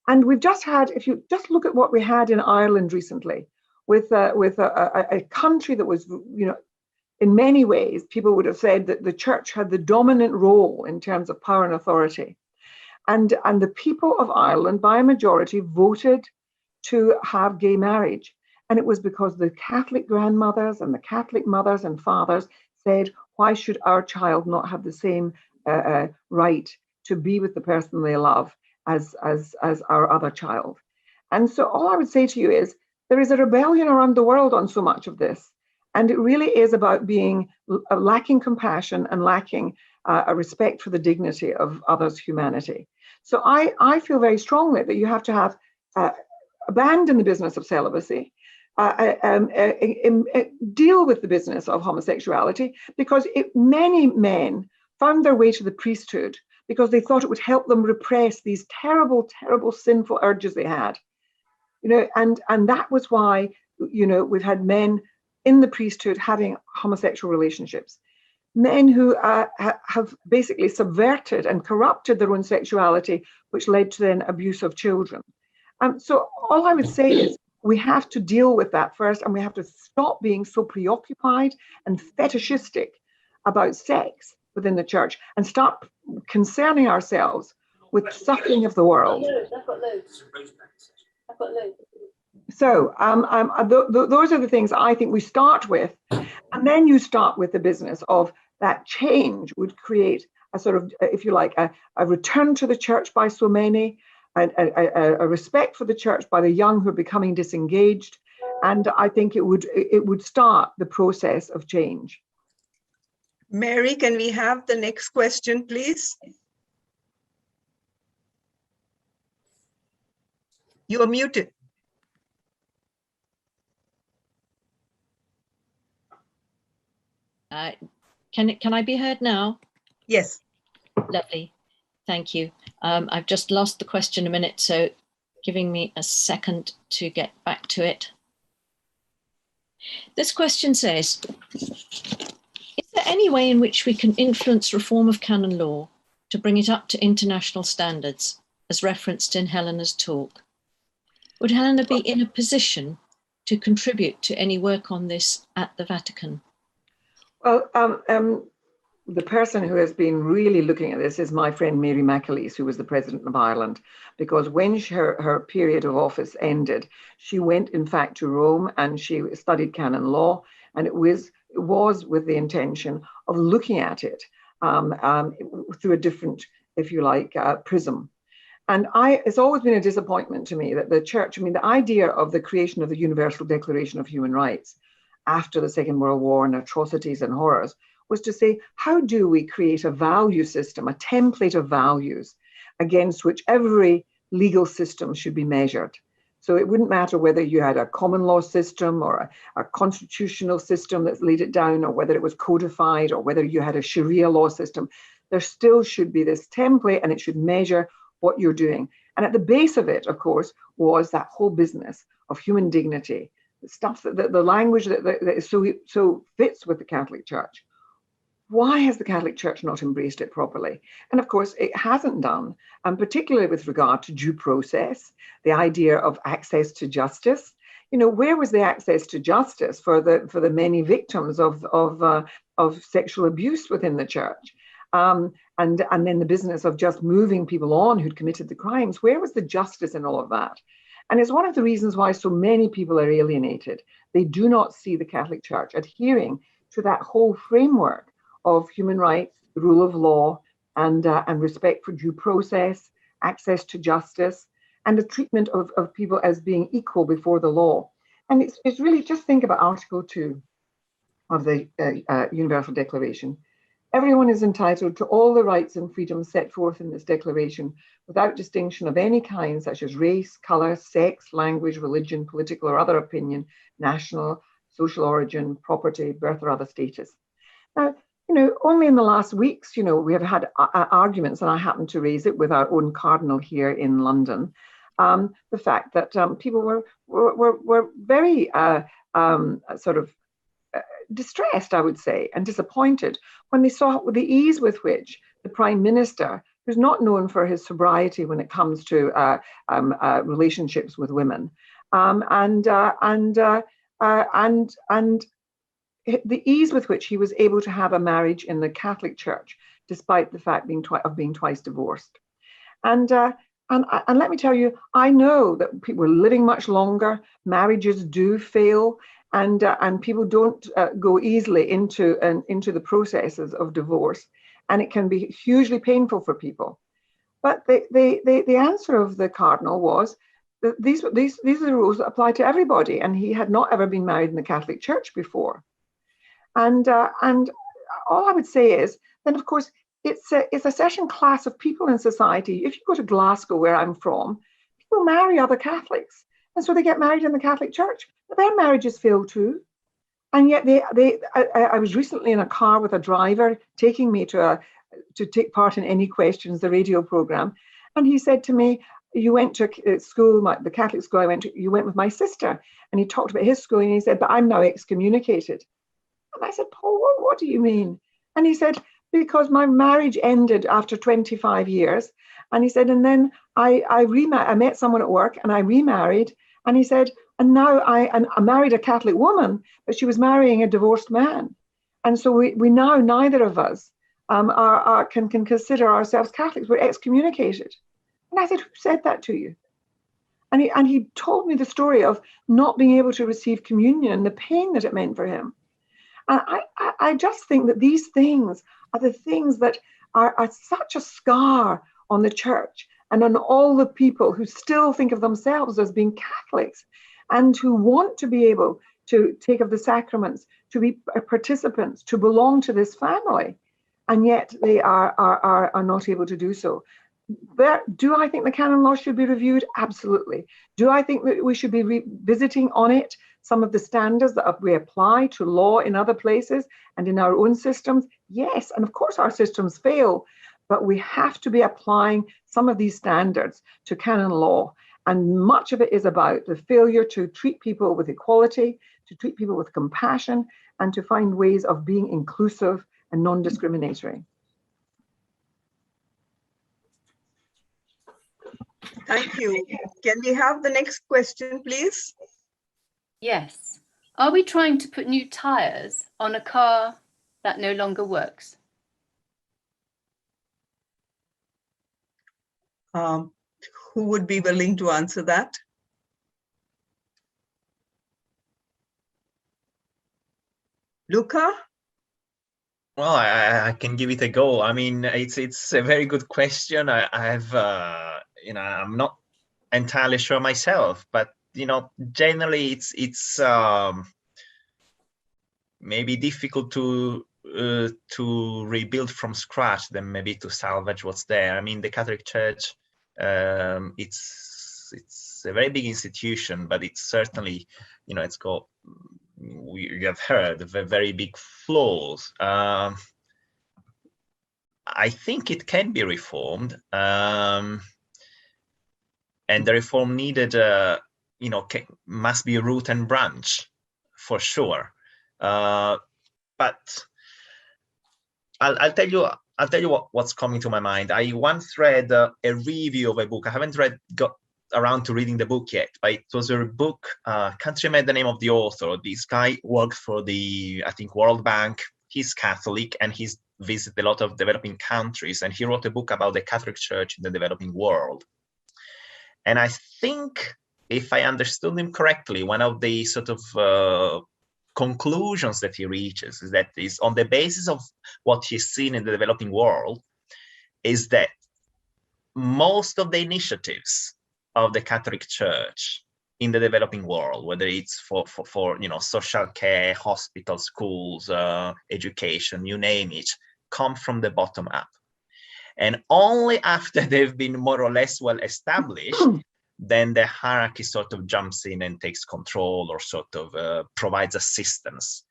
And we've just had, if you just look at what we had in Ireland recently, with a country that was, in many ways, people would have said that the Church had the dominant role in terms of power and authority. And the people of Ireland, by a majority, voted to have gay marriage. And it was because the Catholic grandmothers and the Catholic mothers and fathers said, why should our child not have the same right to be with the person they love as our other child? And so all I would say to you is, there is a rebellion around the world on so much of this. And it really is about being lacking compassion and lacking a respect for the dignity of others' humanity. So I feel very strongly that you have to have abandon the business of celibacy, deal with the business of homosexuality, because many men found their way to the priesthood because they thought it would help them repress these terrible, terrible sinful urges they had. And that was why, we've had men in the priesthood having homosexual relationships, men who have basically subverted and corrupted their own sexuality, which led to then abuse of children. So all I would say is we have to deal with that first, and we have to stop being so preoccupied and fetishistic about sex within the Church and start concerning ourselves with suffering of the world. I've got loads. So those are the things I think we start with, and then you start with the business of that change would create sort of, if you like, a return to the church by so many, a respect for the church by the young who are becoming disengaged. And I think it would start the process of change. Mary, can we have the next question, please? You are muted. Can I be heard now? Yes. Lovely. Thank you. I've just lost the question a minute, so giving me a second to get back to it. This question says, is there any way in which we can influence reform of canon law to bring it up to international standards, as referenced in Helena's talk? Would Helena be in a position to contribute to any work on this at the Vatican? Well, the person who has been really looking at this is my friend Mary McAleese, who was the President of Ireland, because when her period of office ended, she went, in fact, to Rome and she studied canon law, and it was with the intention of looking at it through a different, if you like, prism. And it's always been a disappointment to me that the church, I mean, the idea of the creation of the Universal Declaration of Human Rights after the Second World War and atrocities and horrors was to say, how do we create a value system, a template of values against which every legal system should be measured? So it wouldn't matter whether you had a common law system or a constitutional system that laid it down, or whether it was codified, or whether you had a Sharia law system. There still should be this template, and it should measure what you're doing. And at the base of it, of course, was that whole business of human dignity, the stuff that the language that so fits with the Catholic Church. Why has the Catholic Church not embraced it properly? And of course, it hasn't done, and particularly with regard to due process, the idea of access to justice. You know, where was the access to justice for the many victims of sexual abuse within the church? And then the business of just moving people on who'd committed the crimes. Where was the justice in all of that? And it's one of the reasons why so many people are alienated. They do not see the Catholic Church adhering to that whole framework of human rights, rule of law, and respect for due process, access to justice, and the treatment of people as being equal before the law. And it's really, just think about Article 2 of the Universal Declaration. Everyone is entitled to all the rights and freedoms set forth in this declaration without distinction of any kind, such as race, colour, sex, language, religion, political or other opinion, national, social origin, property, birth or other status. Now, you know, only in the last weeks, you know, we have had arguments, and I happened to raise it with our own cardinal here in London, the fact that people were very sort of distressed, I would say, and disappointed when they saw the ease with which the Prime Minister, who's not known for his sobriety when it comes to relationships with women, and the ease with which he was able to have a marriage in the Catholic Church, despite the fact of being twice divorced. And let me tell you, I know that people are living much longer, marriages do fail, and people don't go easily into the processes of divorce, and it can be hugely painful for people. But the answer of the cardinal was that these are the rules that apply to everybody, and he had not ever been married in the Catholic Church before. And all I would say is, then of course, it's a certain class of people in society. If you go to Glasgow, where I'm from, people marry other Catholics, and so they get married in the Catholic Church, but their marriages fail too. And yet I was recently in a car with a driver taking me to take part in Any Questions, the radio program, and he said to me, "You went to school, the Catholic school I went to, you went with my sister," and he talked about his school, and he said, "But I'm now excommunicated." And I said, "Paul, what do you mean?" And he said, "Because my marriage ended after 25 years. And he said, and then I met someone at work and I remarried. And he said, and now I married a Catholic woman, but she was marrying a divorced man. And so we now, neither of us can consider ourselves Catholics. We're excommunicated." And I said, "Who said that to you?" And he told me the story of not being able to receive communion and the pain that it meant for him. And I just think that these things are the things that are such a scar on the church and on all the people who still think of themselves as being Catholics and who want to be able to take of the sacraments, to be participants, to belong to this family, and yet they are not able to do so. Do I think the canon law should be reviewed? Absolutely. Do I think that we should be revisiting on it some of the standards that we apply to law in other places and in our own systems? Yes, and of course our systems fail, but we have to be applying some of these standards to canon law. And much of it is about the failure to treat people with equality, to treat people with compassion, and to find ways of being inclusive and non-discriminatory. Thank you. Can we have the next question, please? Yes. Are we trying to put new tires on a car that no longer works? Who would be willing to answer that? Luca? Well, I can give it a go. I mean, it's a very good question. I've I'm not entirely sure myself, but generally it's maybe difficult to rebuild from scratch than maybe to salvage what's there. I mean, the Catholic Church, it's a very big institution, but it's certainly, it's got, you have heard, very big flaws. I think it can be reformed, and the reform needed, must be root and branch for sure. But I'll tell you what's coming to my mind. I once read a review of a book. I haven't got around to reading the book yet, but it was a book. Can't remember the name of the author. This guy worked for the, I think, World Bank. He's Catholic and he's visited a lot of developing countries, and he wrote a book about the Catholic Church in the developing world. And I think, if I understood him correctly, one of the sort of conclusions that he reaches is that is on the basis of what he's seen in the developing world, is that most of the initiatives of the Catholic Church in the developing world, whether it's for social care, hospitals, schools, education, you name it, come from the bottom up. And only after they've been more or less well established, then the hierarchy sort of jumps in and takes control, or sort of provides assistance.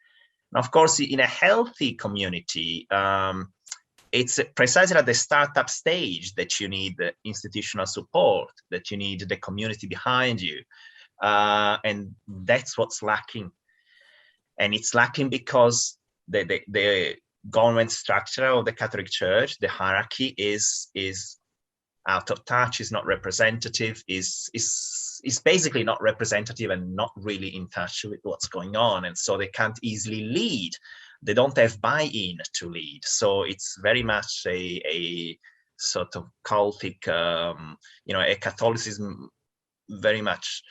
And of course, in a healthy community, it's precisely at the startup stage that you need the institutional support, that you need the community behind you. And that's what's lacking. And it's lacking because the government structure of the Catholic Church, the hierarchy is out of touch, is not representative, is basically not representative and not really in touch with what's going on. And so they can't easily lead. They don't have buy-in to lead. So it's very much a sort of cultic, a Catholicism very much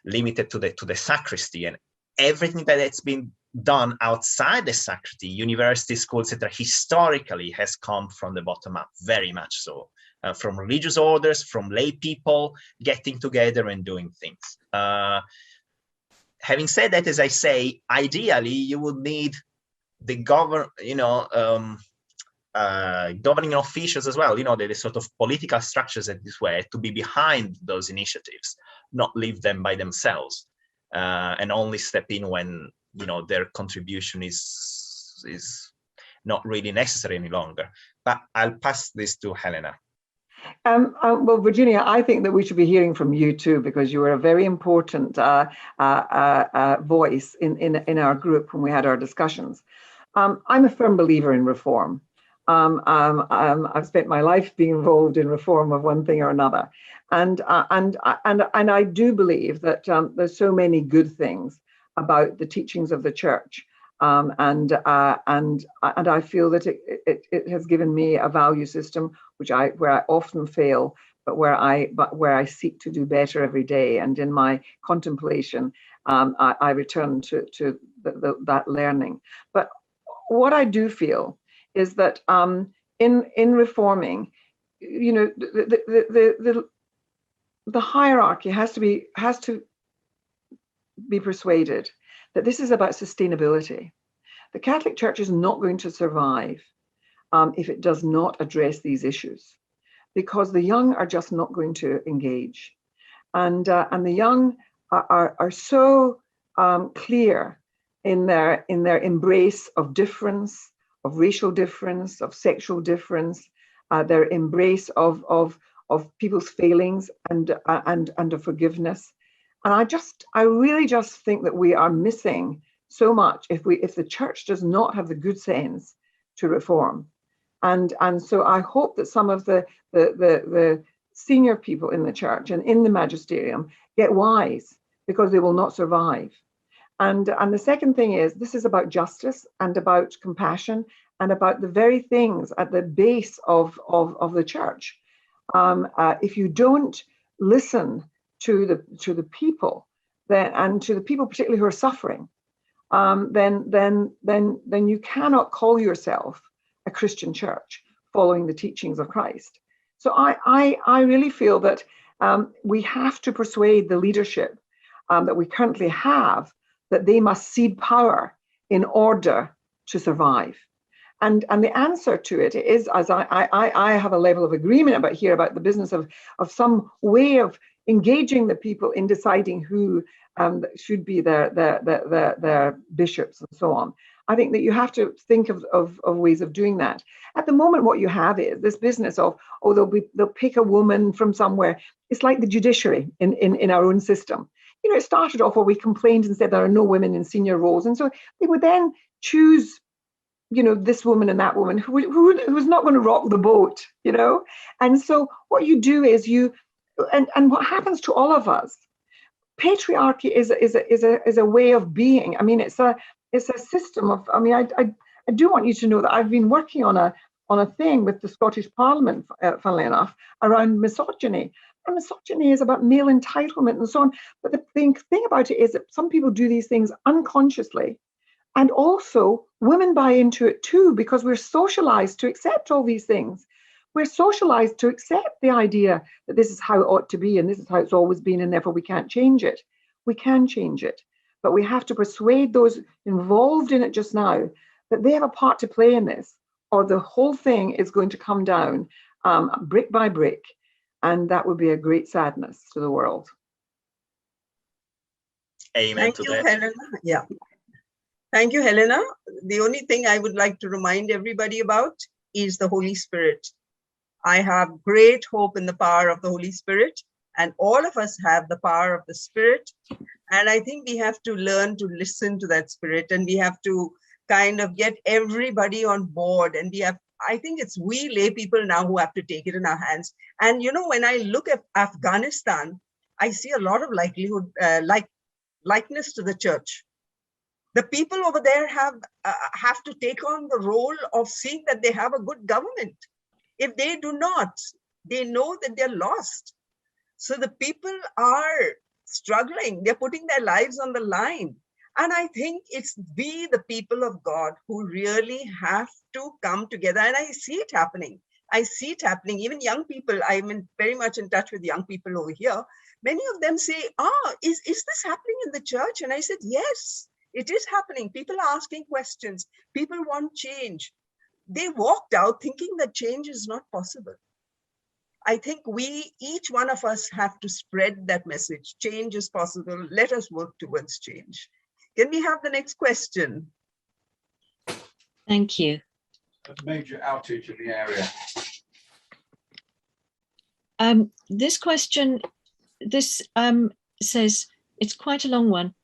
limited to the sacristy, and everything that's been done outside the sacristy, university, schools, etc., historically has come from the bottom up, very much so. From religious orders, from lay people getting together and doing things. Having said that, as I say, ideally you would need the governing officials as well, the sort of political structures that this way to be behind those initiatives, not leave them by themselves, and only step in when their contribution is not really necessary any longer. But I'll pass this to Helena. Well, Virginia, I think that we should be hearing from you too, because you were a very important voice in our group when we had our discussions. I'm a firm believer in reform. I've spent my life being involved in reform of one thing or another, and I do believe that there's so many good things about the teachings of the Church. And I feel that it has given me a value system where I often fail, but where I seek to do better every day. And in my contemplation, I return to that learning. But what I do feel is that in reforming, you know, the hierarchy has to be persuaded that this is about sustainability. The Catholic Church is not going to survive if it does not address these issues, because the young are just not going to engage, and the young are so clear in their embrace of difference, of racial difference, of sexual difference, their embrace of people's failings and of forgiveness. And I really just think that we are missing so much if the church does not have the good sense to reform. And so I hope that some of the senior people in the church and in the magisterium get wise, because they will not survive. And the second thing is, this is about justice and about compassion and about the very things at the base of the church. If you don't listen to the people, and to the people particularly who are suffering, then you cannot call yourself a Christian church following the teachings of Christ. So I really feel that we have to persuade the leadership that we currently have that they must cede power in order to survive. And the answer to it is, as I have a level of agreement about the business of some way of engaging the people in deciding who should be their bishops and so on. I think that you have to think of ways of doing that. At the moment, what you have is this business of, they'll pick a woman from somewhere. It's like the judiciary in our own system. You know, it started off where we complained and said there are no women in senior roles, and so they would then choose, you know, this woman and that woman who's not going to rock the boat, you know. And so what you do is and what happens to all of us, patriarchy is a way of being. I mean, it's a system of, I mean, I do want you to know that I've been working on a thing with the Scottish Parliament, funnily enough, around misogyny. And misogyny is about male entitlement and so on. But the thing about it is that some people do these things unconsciously. And also women buy into it too, because we're socialized to accept all these things. We're socialized to accept the idea that this is how it ought to be, and this is how it's always been, and therefore we can't change it. We can change it, but we have to persuade those involved in it just now that they have a part to play in this, or the whole thing is going to come down brick by brick, and that would be a great sadness to the world. Amen. Thank you, Helena. Yeah. Thank you, Helena. The only thing I would like to remind everybody about is the Holy Spirit. I have great hope in the power of the Holy Spirit, and all of us have the power of the Spirit. And I think we have to learn to listen to that Spirit, and we have to kind of get everybody on board. And I think it's we lay people now who have to take it in our hands. And, you know, when I look at Afghanistan, I see a lot of likeness to the church. The people over there have to take on the role of seeing that they have a good government. If they do not, they know that they're lost. So the people are struggling. They're putting their lives on the line. And I think it's we, the people of God, who really have to come together. And I see it happening. I see it happening. Even young people, I'm very much in touch with young people over here. Many of them say, is this happening in the church? And I said, yes, it is happening. People are asking questions. People want change. They walked out thinking that change is not possible. I think each one of us have to spread that message. Change is possible. Let us work towards change. Can we have the next question? Thank you. A major outage in the area. This question, says, it's quite a long one.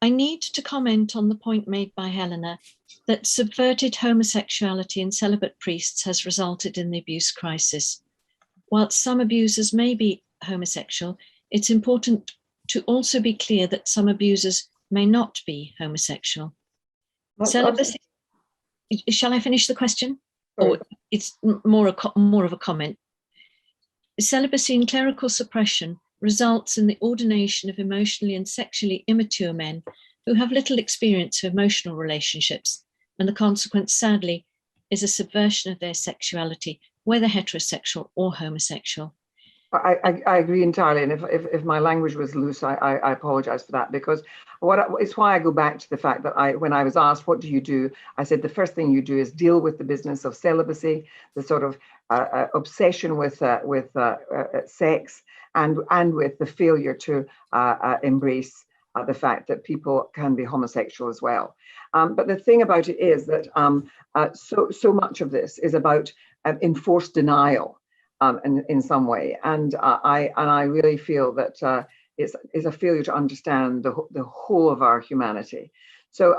I need to comment on the point made by Helena that subverted homosexuality in celibate priests has resulted in the abuse crisis. Whilst some abusers may be homosexual, it's important to also be clear that some abusers may not be homosexual. Celibacy, shall I finish the question? Or it's more of a comment. Celibacy and clerical suppression results in the ordination of emotionally and sexually immature men who have little experience of emotional relationships, and the consequence, sadly, is a subversion of their sexuality, whether heterosexual or homosexual. I agree entirely, and if my language was loose, I apologize for that, because it's why I go back to the fact that when I was asked, what do you do? I said the first thing you do is deal with the business of celibacy, the sort of obsession with sex, and with the failure to embrace the fact that people can be homosexual as well. But the thing about it is that so much of this is about enforced denial. In some way, and I really feel that it's a failure to understand the whole of our humanity. So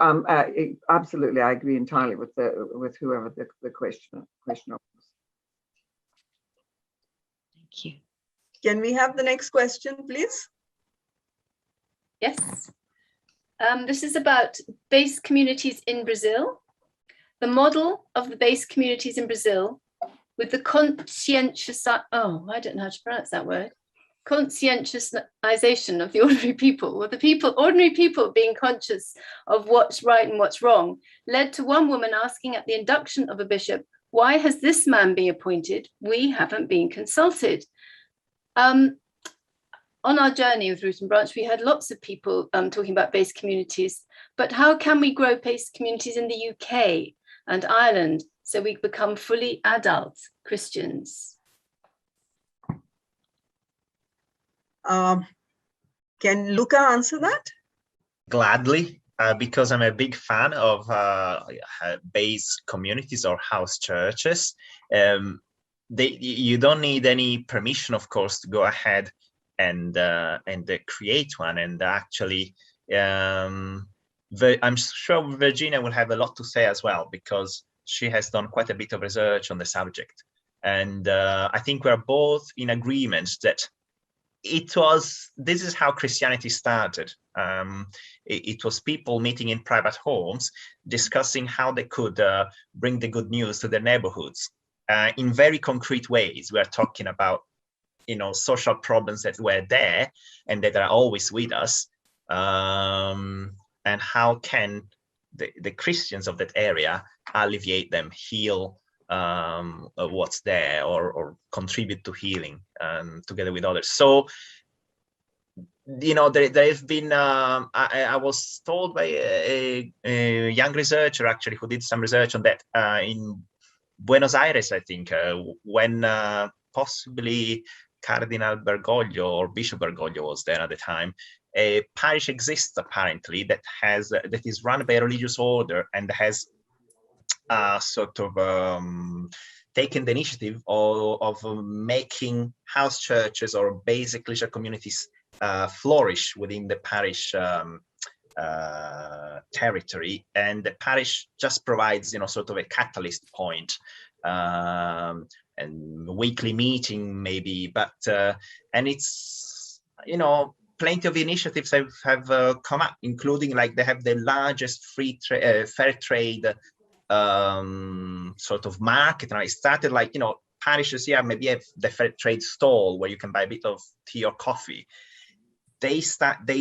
absolutely, I agree entirely with whoever the questioner was. Thank you. Can we have the next question, please? Yes. This is about base communities in Brazil. The model of the base communities in Brazil with the conscientious, I don't know how to pronounce that word, conscientiousization of the ordinary people, or ordinary people being conscious of what's right and what's wrong, led to one woman asking at the induction of a bishop, why has this man been appointed? We haven't been consulted. On our journey with Root and Branch, we had lots of people talking about base communities, but how can we grow base communities in the UK and Ireland so we become fully adult Christians? Can Luca answer that? Gladly, because I'm a big fan of base communities or house churches. You don't need any permission, of course, to go ahead and create one. And actually, I'm sure Virginia will have a lot to say as well, because she has done quite a bit of research on the subject. And I think we're both in agreement that this is how Christianity started. It was people meeting in private homes, discussing how they could bring the good news to their neighborhoods in very concrete ways. We're talking about, social problems that were there and that are always with us. And how can the Christians of that area alleviate them, heal what's there, or contribute to healing together with others. So, there have been, I was told by a young researcher actually who did some research on that in Buenos Aires, I think, when possibly Cardinal Bergoglio or Bishop Bergoglio was there at the time. A parish exists apparently that is run by a religious order and has sort of taken the initiative of making house churches or basic leisure communities flourish within the parish territory, and the parish just provides sort of a catalyst point, and weekly meeting maybe, but and it's plenty of initiatives have come up, including like they have the largest fair trade sort of market. And I started like parishes here maybe have the fair trade stall where you can buy a bit of tea or coffee. They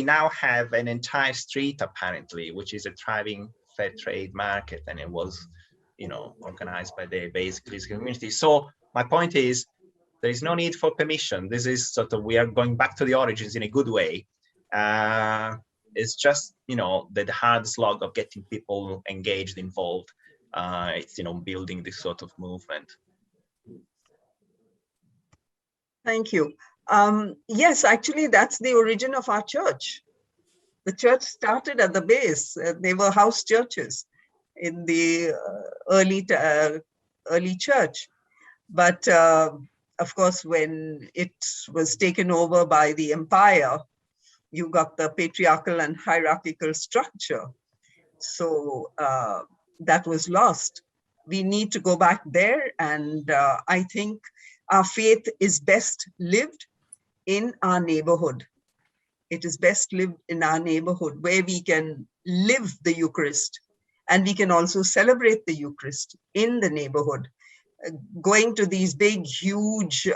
now have an entire street apparently, which is a thriving fair trade market, and it was organized by the basic community. So my point is, there is no need for permission. This is sort of, we are going back to the origins in a good way. It's just the hard slog of getting people engaged, involved. It's building this sort of movement. Thank you. Yes, actually, that's the origin of our church. The church started at the base. They were house churches in the early church. But of course, when it was taken over by the empire, you got the patriarchal and hierarchical structure. So that was lost. We need to go back there. And I think our faith is best lived in our neighborhood. It is best lived in our neighborhood, where we can live the Eucharist, and we can also celebrate the Eucharist in the neighborhood. Going to these big, huge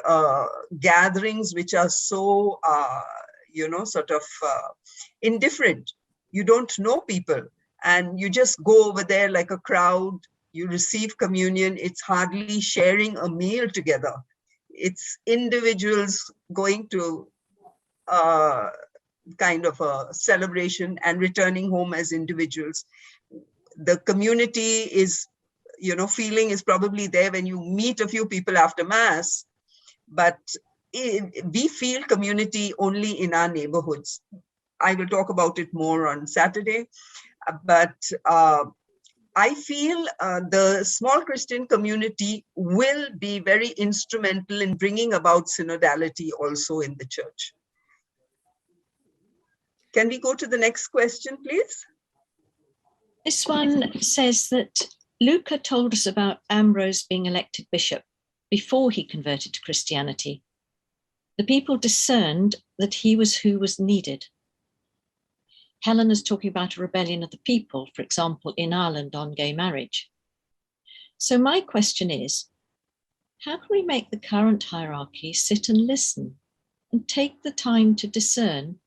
gatherings, which are so, sort of indifferent. You don't know people, and you just go over there like a crowd. you receive communion, it's hardly sharing a meal together. It's individuals going to kind of a celebration and returning home as individuals. The community is, feeling is probably there when you meet a few people after Mass, but we feel community only in our neighborhoods. I will talk about it more on Saturday, but I feel the small Christian community will be very instrumental in bringing about synodality also in the church. Can we go to the next question, please? This one says that Luca told us about Ambrose being elected bishop before he converted to Christianity. The people discerned that he was who was needed. Helena's talking about a rebellion of the people, for example, in Ireland on gay marriage. So my question is, how can we make the current hierarchy sit and listen and take the time to discern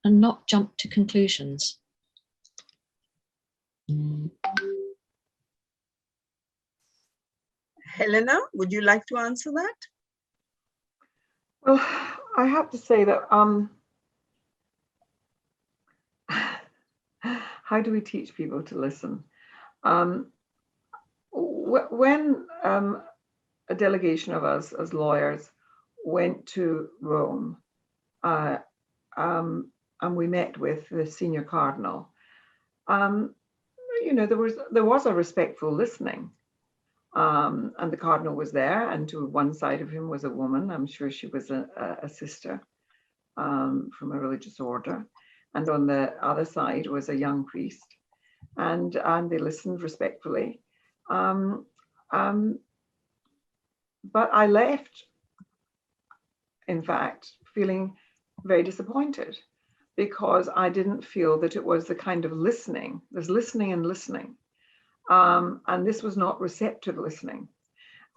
and not jump to conclusions? Helena, would you like to answer that? Well, I have to say that how do we teach people to listen? When a delegation of us as lawyers went to Rome, and we met with the senior cardinal, there was a respectful listening. And the cardinal was there, and to one side of him was a woman. I'm sure she was a sister from a religious order. And on the other side was a young priest. And they listened respectfully. But I left, in fact, feeling very disappointed, because I didn't feel that it was the kind of listening. There's listening and listening. And this was not receptive listening.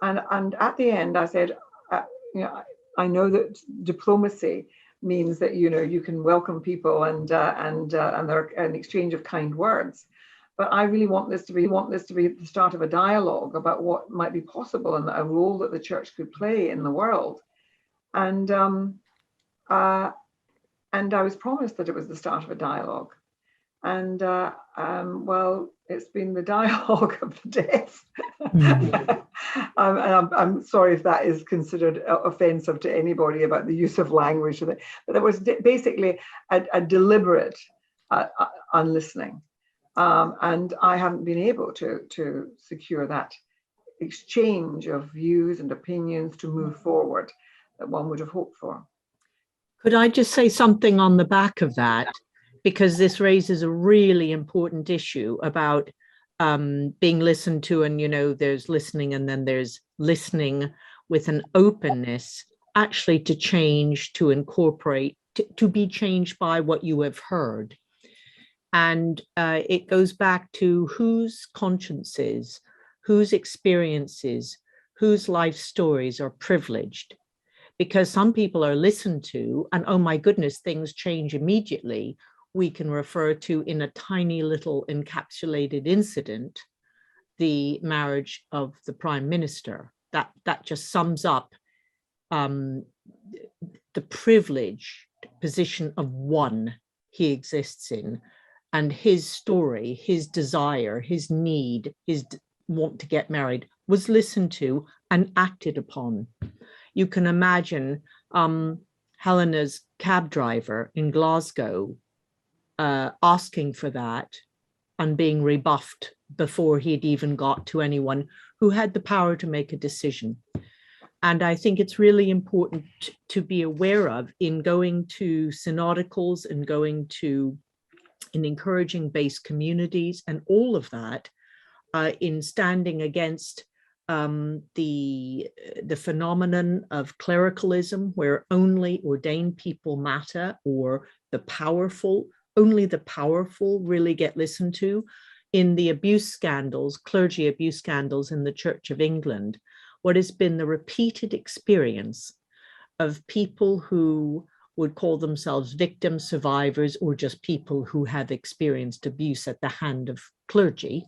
And at the end, I said, I know that diplomacy means that you can welcome people and there an exchange of kind words, but I really want this to be the start of a dialogue about what might be possible and a role that the church could play in the world. And I was promised that it was the start of a dialogue. And well, it's been the dialogue of the death. I'm sorry if that is considered offensive to anybody about the use of language, but there was basically a deliberate unlistening. And I haven't been able to secure that exchange of views and opinions to move forward that one would have hoped for. Could I just say something on the back of that? Because this raises a really important issue about being listened to, and there's listening and then there's listening with an openness actually to change, to incorporate, to be changed by what you have heard. And it goes back to whose consciences, whose experiences, whose life stories are privileged. Because some people are listened to and, oh my goodness, things change immediately. We can refer to, in a tiny little encapsulated incident, the marriage of the Prime Minister. That just sums up the privileged position of one he exists in, and his story, his desire, his need, his want to get married was listened to and acted upon. You can imagine Helena's cab driver in Glasgow asking for that and being rebuffed before he'd even got to anyone who had the power to make a decision. And I think it's really important to be aware of in going to synodicals and in encouraging base communities and all of that, in standing against the phenomenon of clericalism, where only ordained people matter, or only the powerful really get listened to. In the abuse scandals, clergy abuse scandals in the Church of England, what has been the repeated experience of people who would call themselves victims, survivors, or just people who have experienced abuse at the hand of clergy,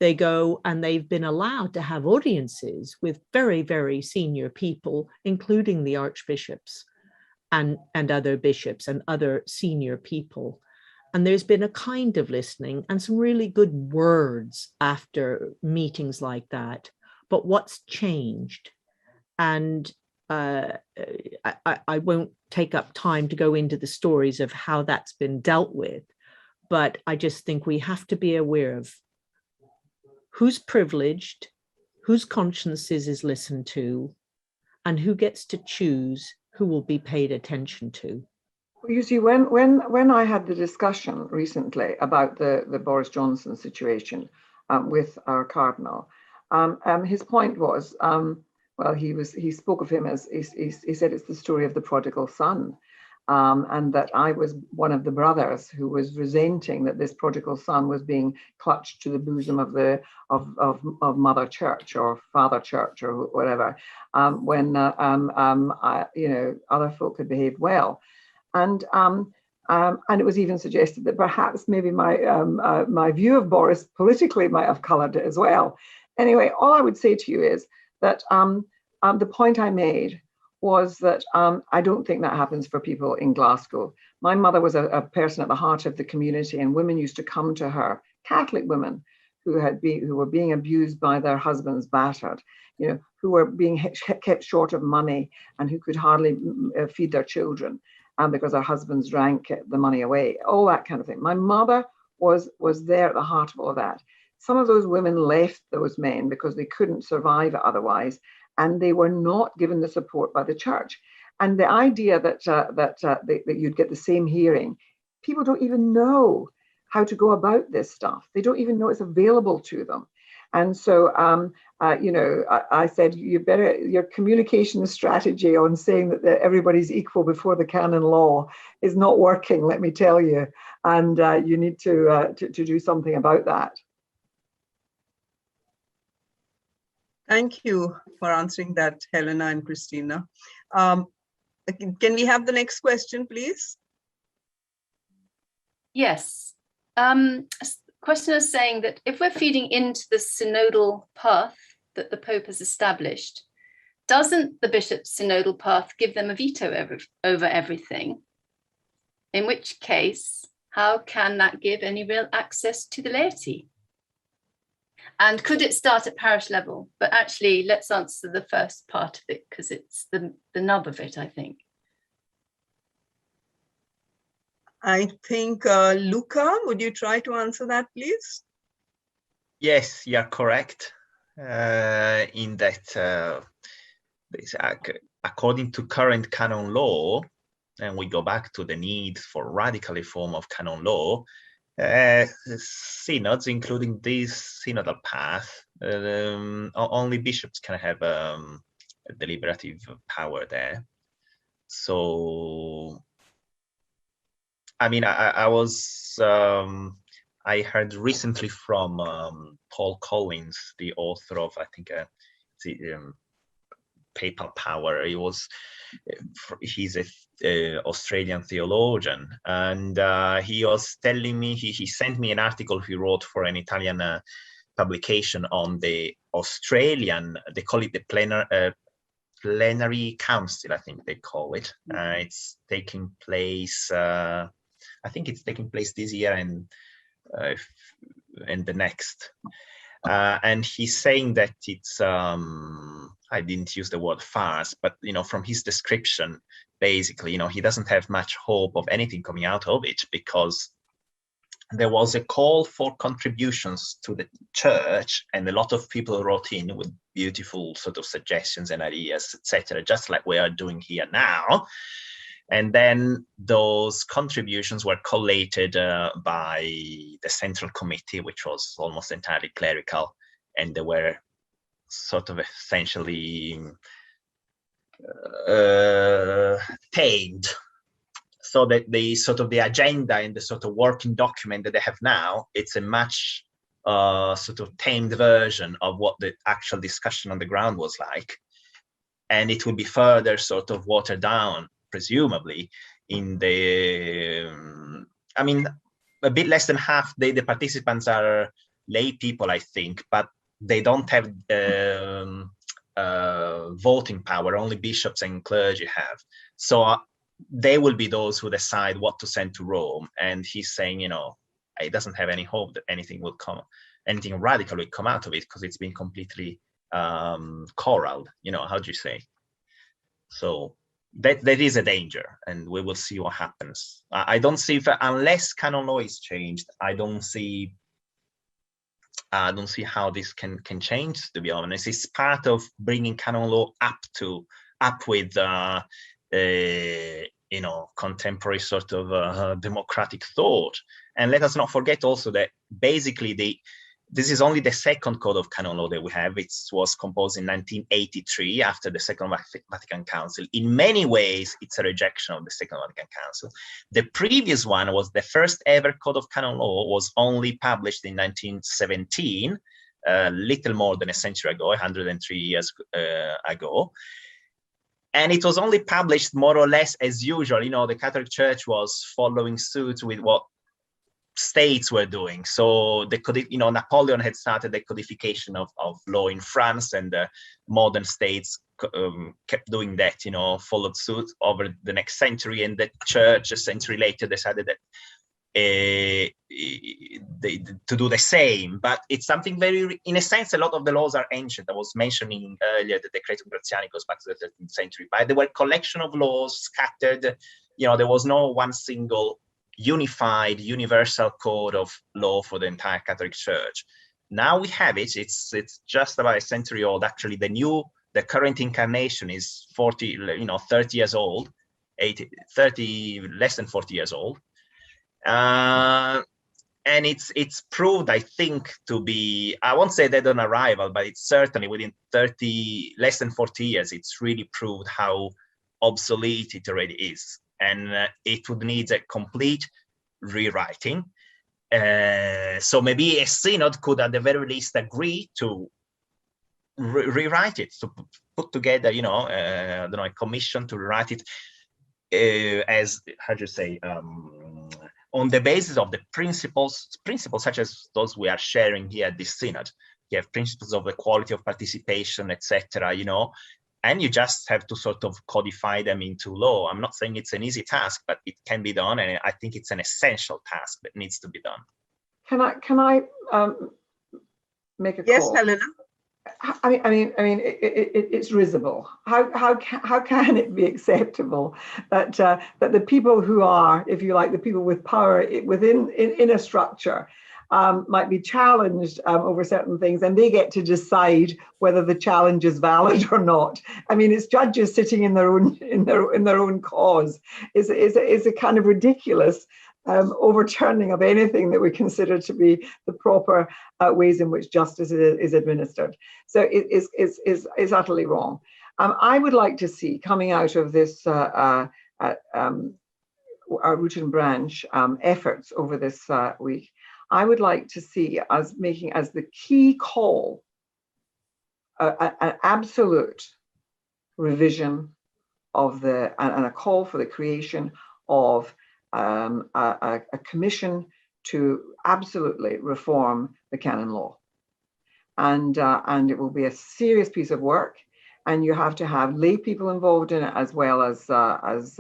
They go and they've been allowed to have audiences with very, very senior people, including the archbishops and other bishops and other senior people. And there's been a kind of listening and some really good words after meetings like that. But what's changed? And I won't take up time to go into the stories of how that's been dealt with, but I just think we have to be aware of who's privileged, whose consciences is listened to, and who gets to choose who will be paid attention to. Well, you see, when I had the discussion recently about the Boris Johnson situation with our cardinal, his point was, well, he spoke of him as, he said it's the story of the prodigal son. And that I was one of the brothers who was resenting that this prodigal son was being clutched to the bosom of Mother Church or Father Church or whatever, when other folk had behaved well, and it was even suggested that perhaps maybe my view of Boris politically might have coloured it as well. Anyway, all I would say to you is that the point I made was that I don't think that happens for people in Glasgow. My mother was a person at the heart of the community, and women used to come to her, Catholic women who were being abused by their husbands, battered, who were being kept short of money and who could hardly feed their children because their husbands drank the money away, all that kind of thing. My mother was there at the heart of all of that. Some of those women left those men because they couldn't survive otherwise, and they were not given the support by the church. And the idea that you'd get the same hearing, people don't even know how to go about this stuff. They don't even know it's available to them. And so, I said, your communication strategy on saying that everybody's equal before the canon law is not working, let me tell you. And you need to do something about that. Thank you for answering that, Helena and Christina. Can we have the next question, please? Yes. Question is saying that if we're feeding into the synodal path that the Pope has established, doesn't the bishop's synodal path give them a veto over everything? In which case, how can that give any real access to the laity? And could it start at parish level? But actually, let's answer the first part of it because it's the nub of it, I think. I think, Luca, would you try to answer that, please? Yes, you're correct in that according to current canon law, and we go back to the need for radical reform of canon law, synods, including this synodal path, only bishops can have a deliberative power there. So, I mean, I heard recently from Paul Collins, the author of, I think, Papal Power. He's a Australian theologian, and he was telling me, he sent me an article he wrote for an Italian publication on the Australian, they call it the plenary council, I think they call it. It's taking place, I think it's taking place this year and the next. And he's saying that it's, I didn't use the word farce, but, from his description, basically, he doesn't have much hope of anything coming out of it, because there was a call for contributions to the church, and a lot of people wrote in with beautiful sort of suggestions and ideas, etc., just like we are doing here now. And then those contributions were collated by the Central Committee, which was almost entirely clerical, and they were sort of essentially tamed, so that the agenda and the sort of working document that they have now, it's a much sort of tamed version of what the actual discussion on the ground was like, and it will be further sort of watered down, presumably, in the, I mean, a bit less than half the participants are lay people, I think, but they don't have voting power. Only bishops and clergy have. So they will be those who decide what to send to Rome. And he's saying, you know, he doesn't have any hope that anything radical will come out of it, because it's been completely corralled. You know, how do you say? So that is a danger, and we will see what happens. I don't see, unless canon law is changed, I don't see how this can change, to be honest. It's part of bringing canon law up with you know, contemporary sort of democratic thought. And let us not forget also that basically this is only the second code of canon law that we have. It was composed in 1983 after the Second Vatican Council. In many ways, it's a rejection of the Second Vatican Council. The previous one was the first ever code of canon law, was only published in 1917, little more than a century ago, 103 years ago. And it was only published more or less as usual. You know, the Catholic Church was following suit with what states were doing. So you know, Napoleon had started the codification of law in France, and modern states kept doing that, you know, followed suit over the next century. And the church a century later decided that to do the same. But it's something very, in a sense, a lot of the laws are ancient. I was mentioning earlier the Decretum Gratiani goes back to the 13th century, but there were a collection of laws scattered. You know, there was no one single unified universal code of law for the entire Catholic Church. Now we have it. It's just about a century old. Actually, the current incarnation is 30 years old, less than 40 years old. And it's proved, I think, to be, I won't say dead on arrival, but it's certainly within less than 40 years, it's really proved how obsolete it already is. And it would need a complete rewriting. So maybe a synod could at the very least agree to rewrite it, to put together, you know, I don't know, a commission to rewrite it as, how do you say, on the basis of the principles such as those we are sharing here at this synod. You have principles of equality of participation, etc., you know, and you just have to sort of codify them into law. I'm not saying it's an easy task, but it can be done, and I think it's an essential task that needs to be done. Can I make a call? Yes, Helena. I mean, it's risible. How can it be acceptable that that the people who are, if you like, the people with power in a structure might be challenged over certain things, and they get to decide whether the challenge is valid or not? I mean, it's judges sitting in their own cause. Is a kind of ridiculous overturning of anything that we consider to be the proper ways in which justice is administered. So it is utterly wrong. I would like to see, coming out of this our root and branch efforts over this week, I would like to see us making as the key call an absolute revision of and a call for the creation of a commission to absolutely reform the canon law, and it will be a serious piece of work, and you have to have lay people involved in it as well as those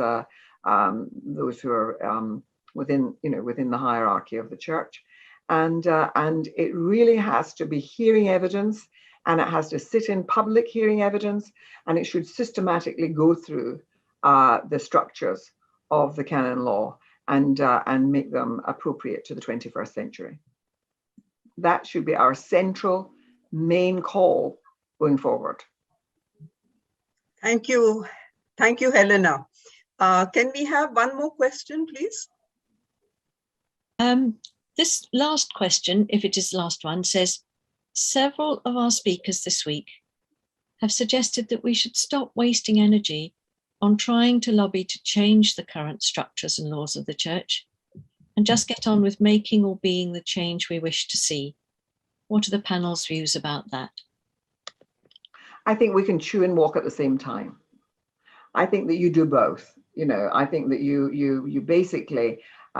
who are within the hierarchy of the church, and it really has to be hearing evidence, and it has to sit in public hearing evidence, and it should systematically go through the structures of the canon law and make them appropriate to the 21st century. That should be our central main call going forward. Thank you, Helena. Can we have one more question, please? This last question, if it is the last one, says, several of our speakers this week have suggested that we should stop wasting energy on trying to lobby to change the current structures and laws of the church and just get on with making or being the change we wish to see. What are the panel's views about that? I think we can chew and walk at the same time. I think that you do both. You know, I think that you basically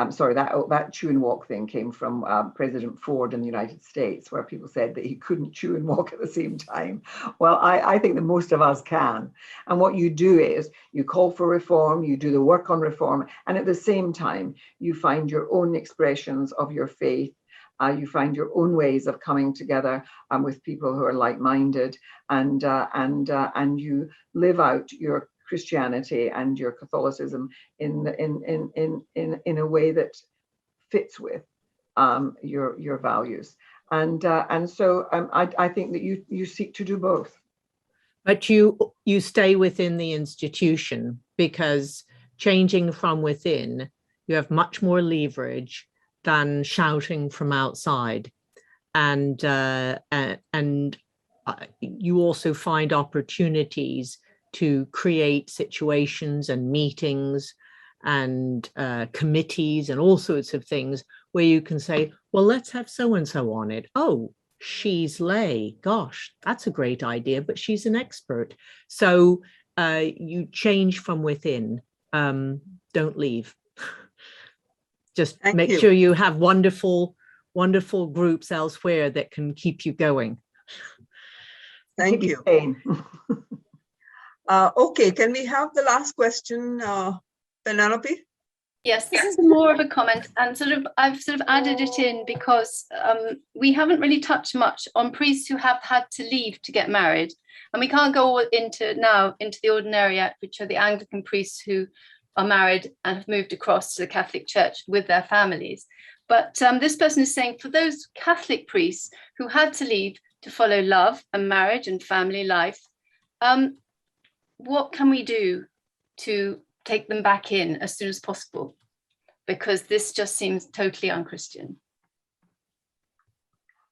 Sorry, that chew and walk thing came from President Ford in the United States, where people said that he couldn't chew and walk at the same time. Well, I think that most of us can. And what you do is you call for reform, you do the work on reform, and at the same time, you find your own expressions of your faith. You find your own ways of coming together with people who are like-minded, and you live out your Christianity and your Catholicism in a way that fits with your values, and so I think that you seek to do both. But you stay within the institution, because changing from within, you have much more leverage than shouting from outside, and you also find opportunities to create situations and meetings and committees and all sorts of things where you can say, well, let's have so-and-so on it. Oh, she's lay. Gosh, that's a great idea, but she's an expert. So you change from within. Don't leave. Just make sure you have wonderful, wonderful groups elsewhere that can keep you going. Thank you. Okay, can we have the last question, Penelope? Yes, this is more of a comment, and I've added it in because we haven't really touched much on priests who have had to leave to get married, and we can't go into the ordinariate, which are the Anglican priests who are married and have moved across to the Catholic Church with their families. But this person is saying, for those Catholic priests who had to leave to follow love and marriage and family life, what can we do to take them back in as soon as possible? Because this just seems totally unchristian.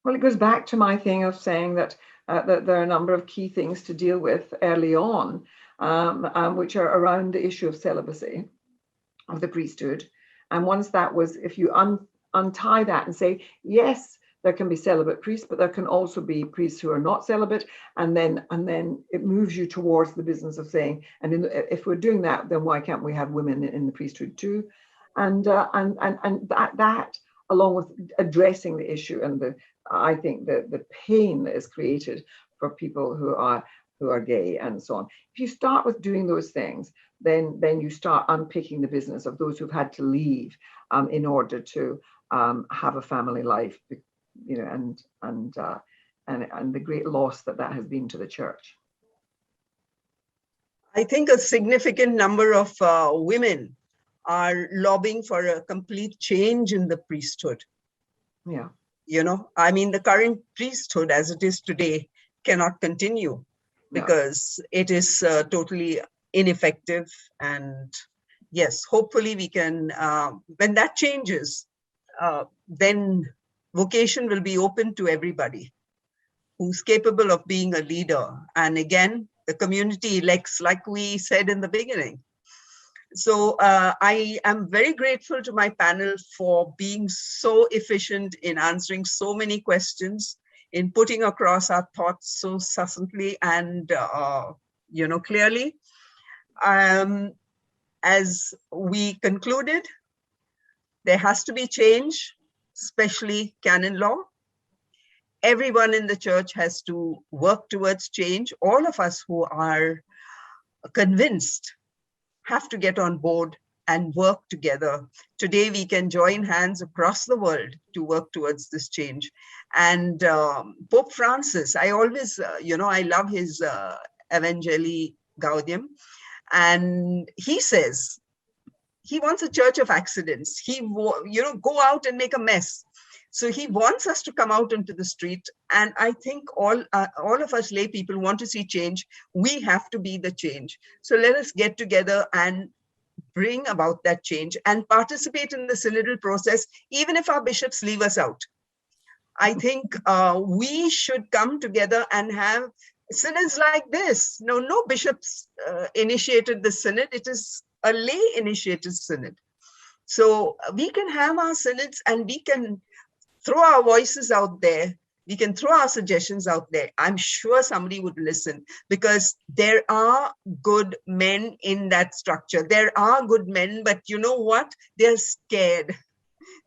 Well, it goes back to my thing of saying that that there are a number of key things to deal with early on, which are around the issue of celibacy of the priesthood. And once that was, if you untie that and say, yes, there can be celibate priests, but there can also be priests who are not celibate, and then it moves you towards the business of saying, and if we're doing that, then why can't we have women in the priesthood too? And that along with addressing the issue and I think the pain that is created for people who are gay and so on. If you start with doing those things, then you start unpicking the business of those who've had to leave in order to have a family life, you know, and the great loss that has been to the church. I think a significant number of women are lobbying for a complete change in the priesthood. Yeah. You know, I mean, the current priesthood as it is today cannot continue because it is totally ineffective. And yes, hopefully we can, when that changes, then vocation will be open to everybody who's capable of being a leader. And again, the community elects, like we said in the beginning. So I am very grateful to my panel for being so efficient in answering so many questions, in putting across our thoughts so succinctly and you know, clearly. As we concluded, there has to be change, especially canon law. Everyone in the church has to work towards change. All of us who are convinced have to get on board and work together. Today, we can join hands across the world to work towards this change. And Pope Francis, I always, you know, I love his Evangelii Gaudium. And he says, he wants a church of accidents. He, you know, go out and make a mess. So he wants us to come out into the street. And I think all of us lay people want to see change. We have to be the change. So let us get together and bring about that change and participate in the synodal process, even if our bishops leave us out. I think we should come together and have synods like this. No bishops initiated the synod. It is a lay initiated synod. So we can have our synods and we can throw our voices out there We can throw our suggestions out there. I'm sure somebody would listen, because there are good men in that structure. There are good men, but you know what? They're scared.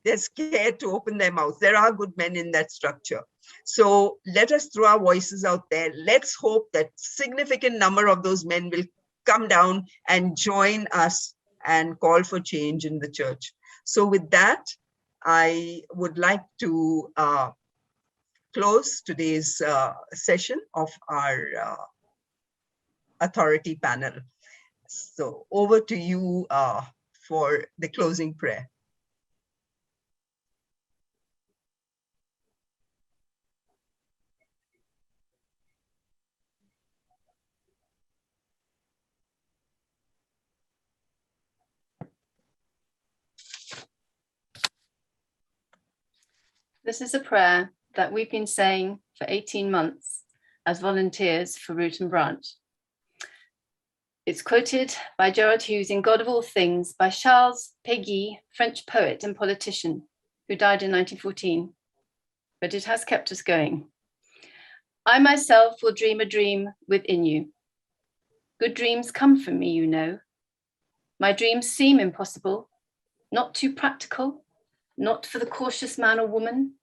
They're scared to open their mouths. There are good men in that structure. So let us throw our voices out there. Let's hope that significant number of those men will come down and join us and call for change in the church. So with that, I would like to close today's session of our authority panel. So over to you for the closing prayer. This is a prayer that we've been saying for 18 months as volunteers for Root and Branch. It's quoted by Gerard Hughes in God of All Things by Charles Péguy, French poet and politician who died in 1914, but it has kept us going. I myself will dream a dream within you. Good dreams come from me, you know. My dreams seem impossible, not too practical, not for the cautious man or woman,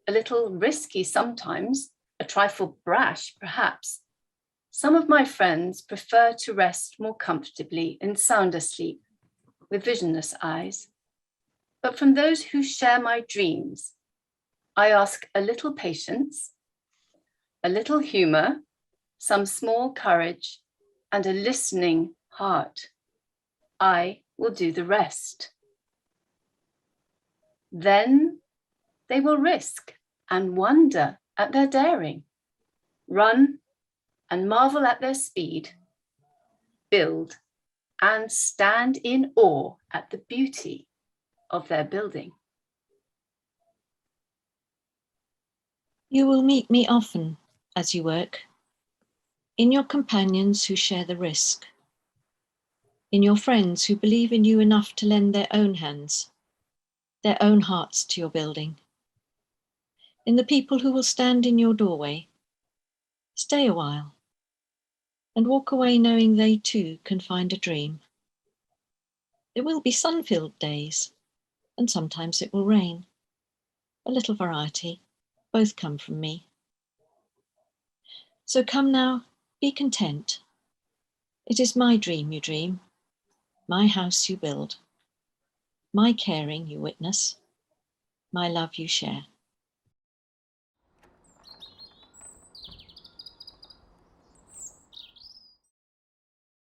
a little risky sometimes, a trifle brash perhaps. Some of my friends prefer to rest more comfortably in sounder sleep with visionless eyes. But from those who share my dreams, I ask a little patience, a little humor, some small courage, and a listening heart. I will do the rest. Then they will risk and wonder at their daring, run and marvel at their speed, build and stand in awe at the beauty of their building. You will meet me often as you work, in your companions who share the risk, in your friends who believe in you enough to lend their own hands, their own hearts to your building, in the people who will stand in your doorway, stay a while, and walk away knowing they too can find a dream. It will be sun-filled days, and sometimes it will rain. A little variety, both come from me. So come now, be content. It is my dream you dream, my house you build, my caring you witness, my love you share.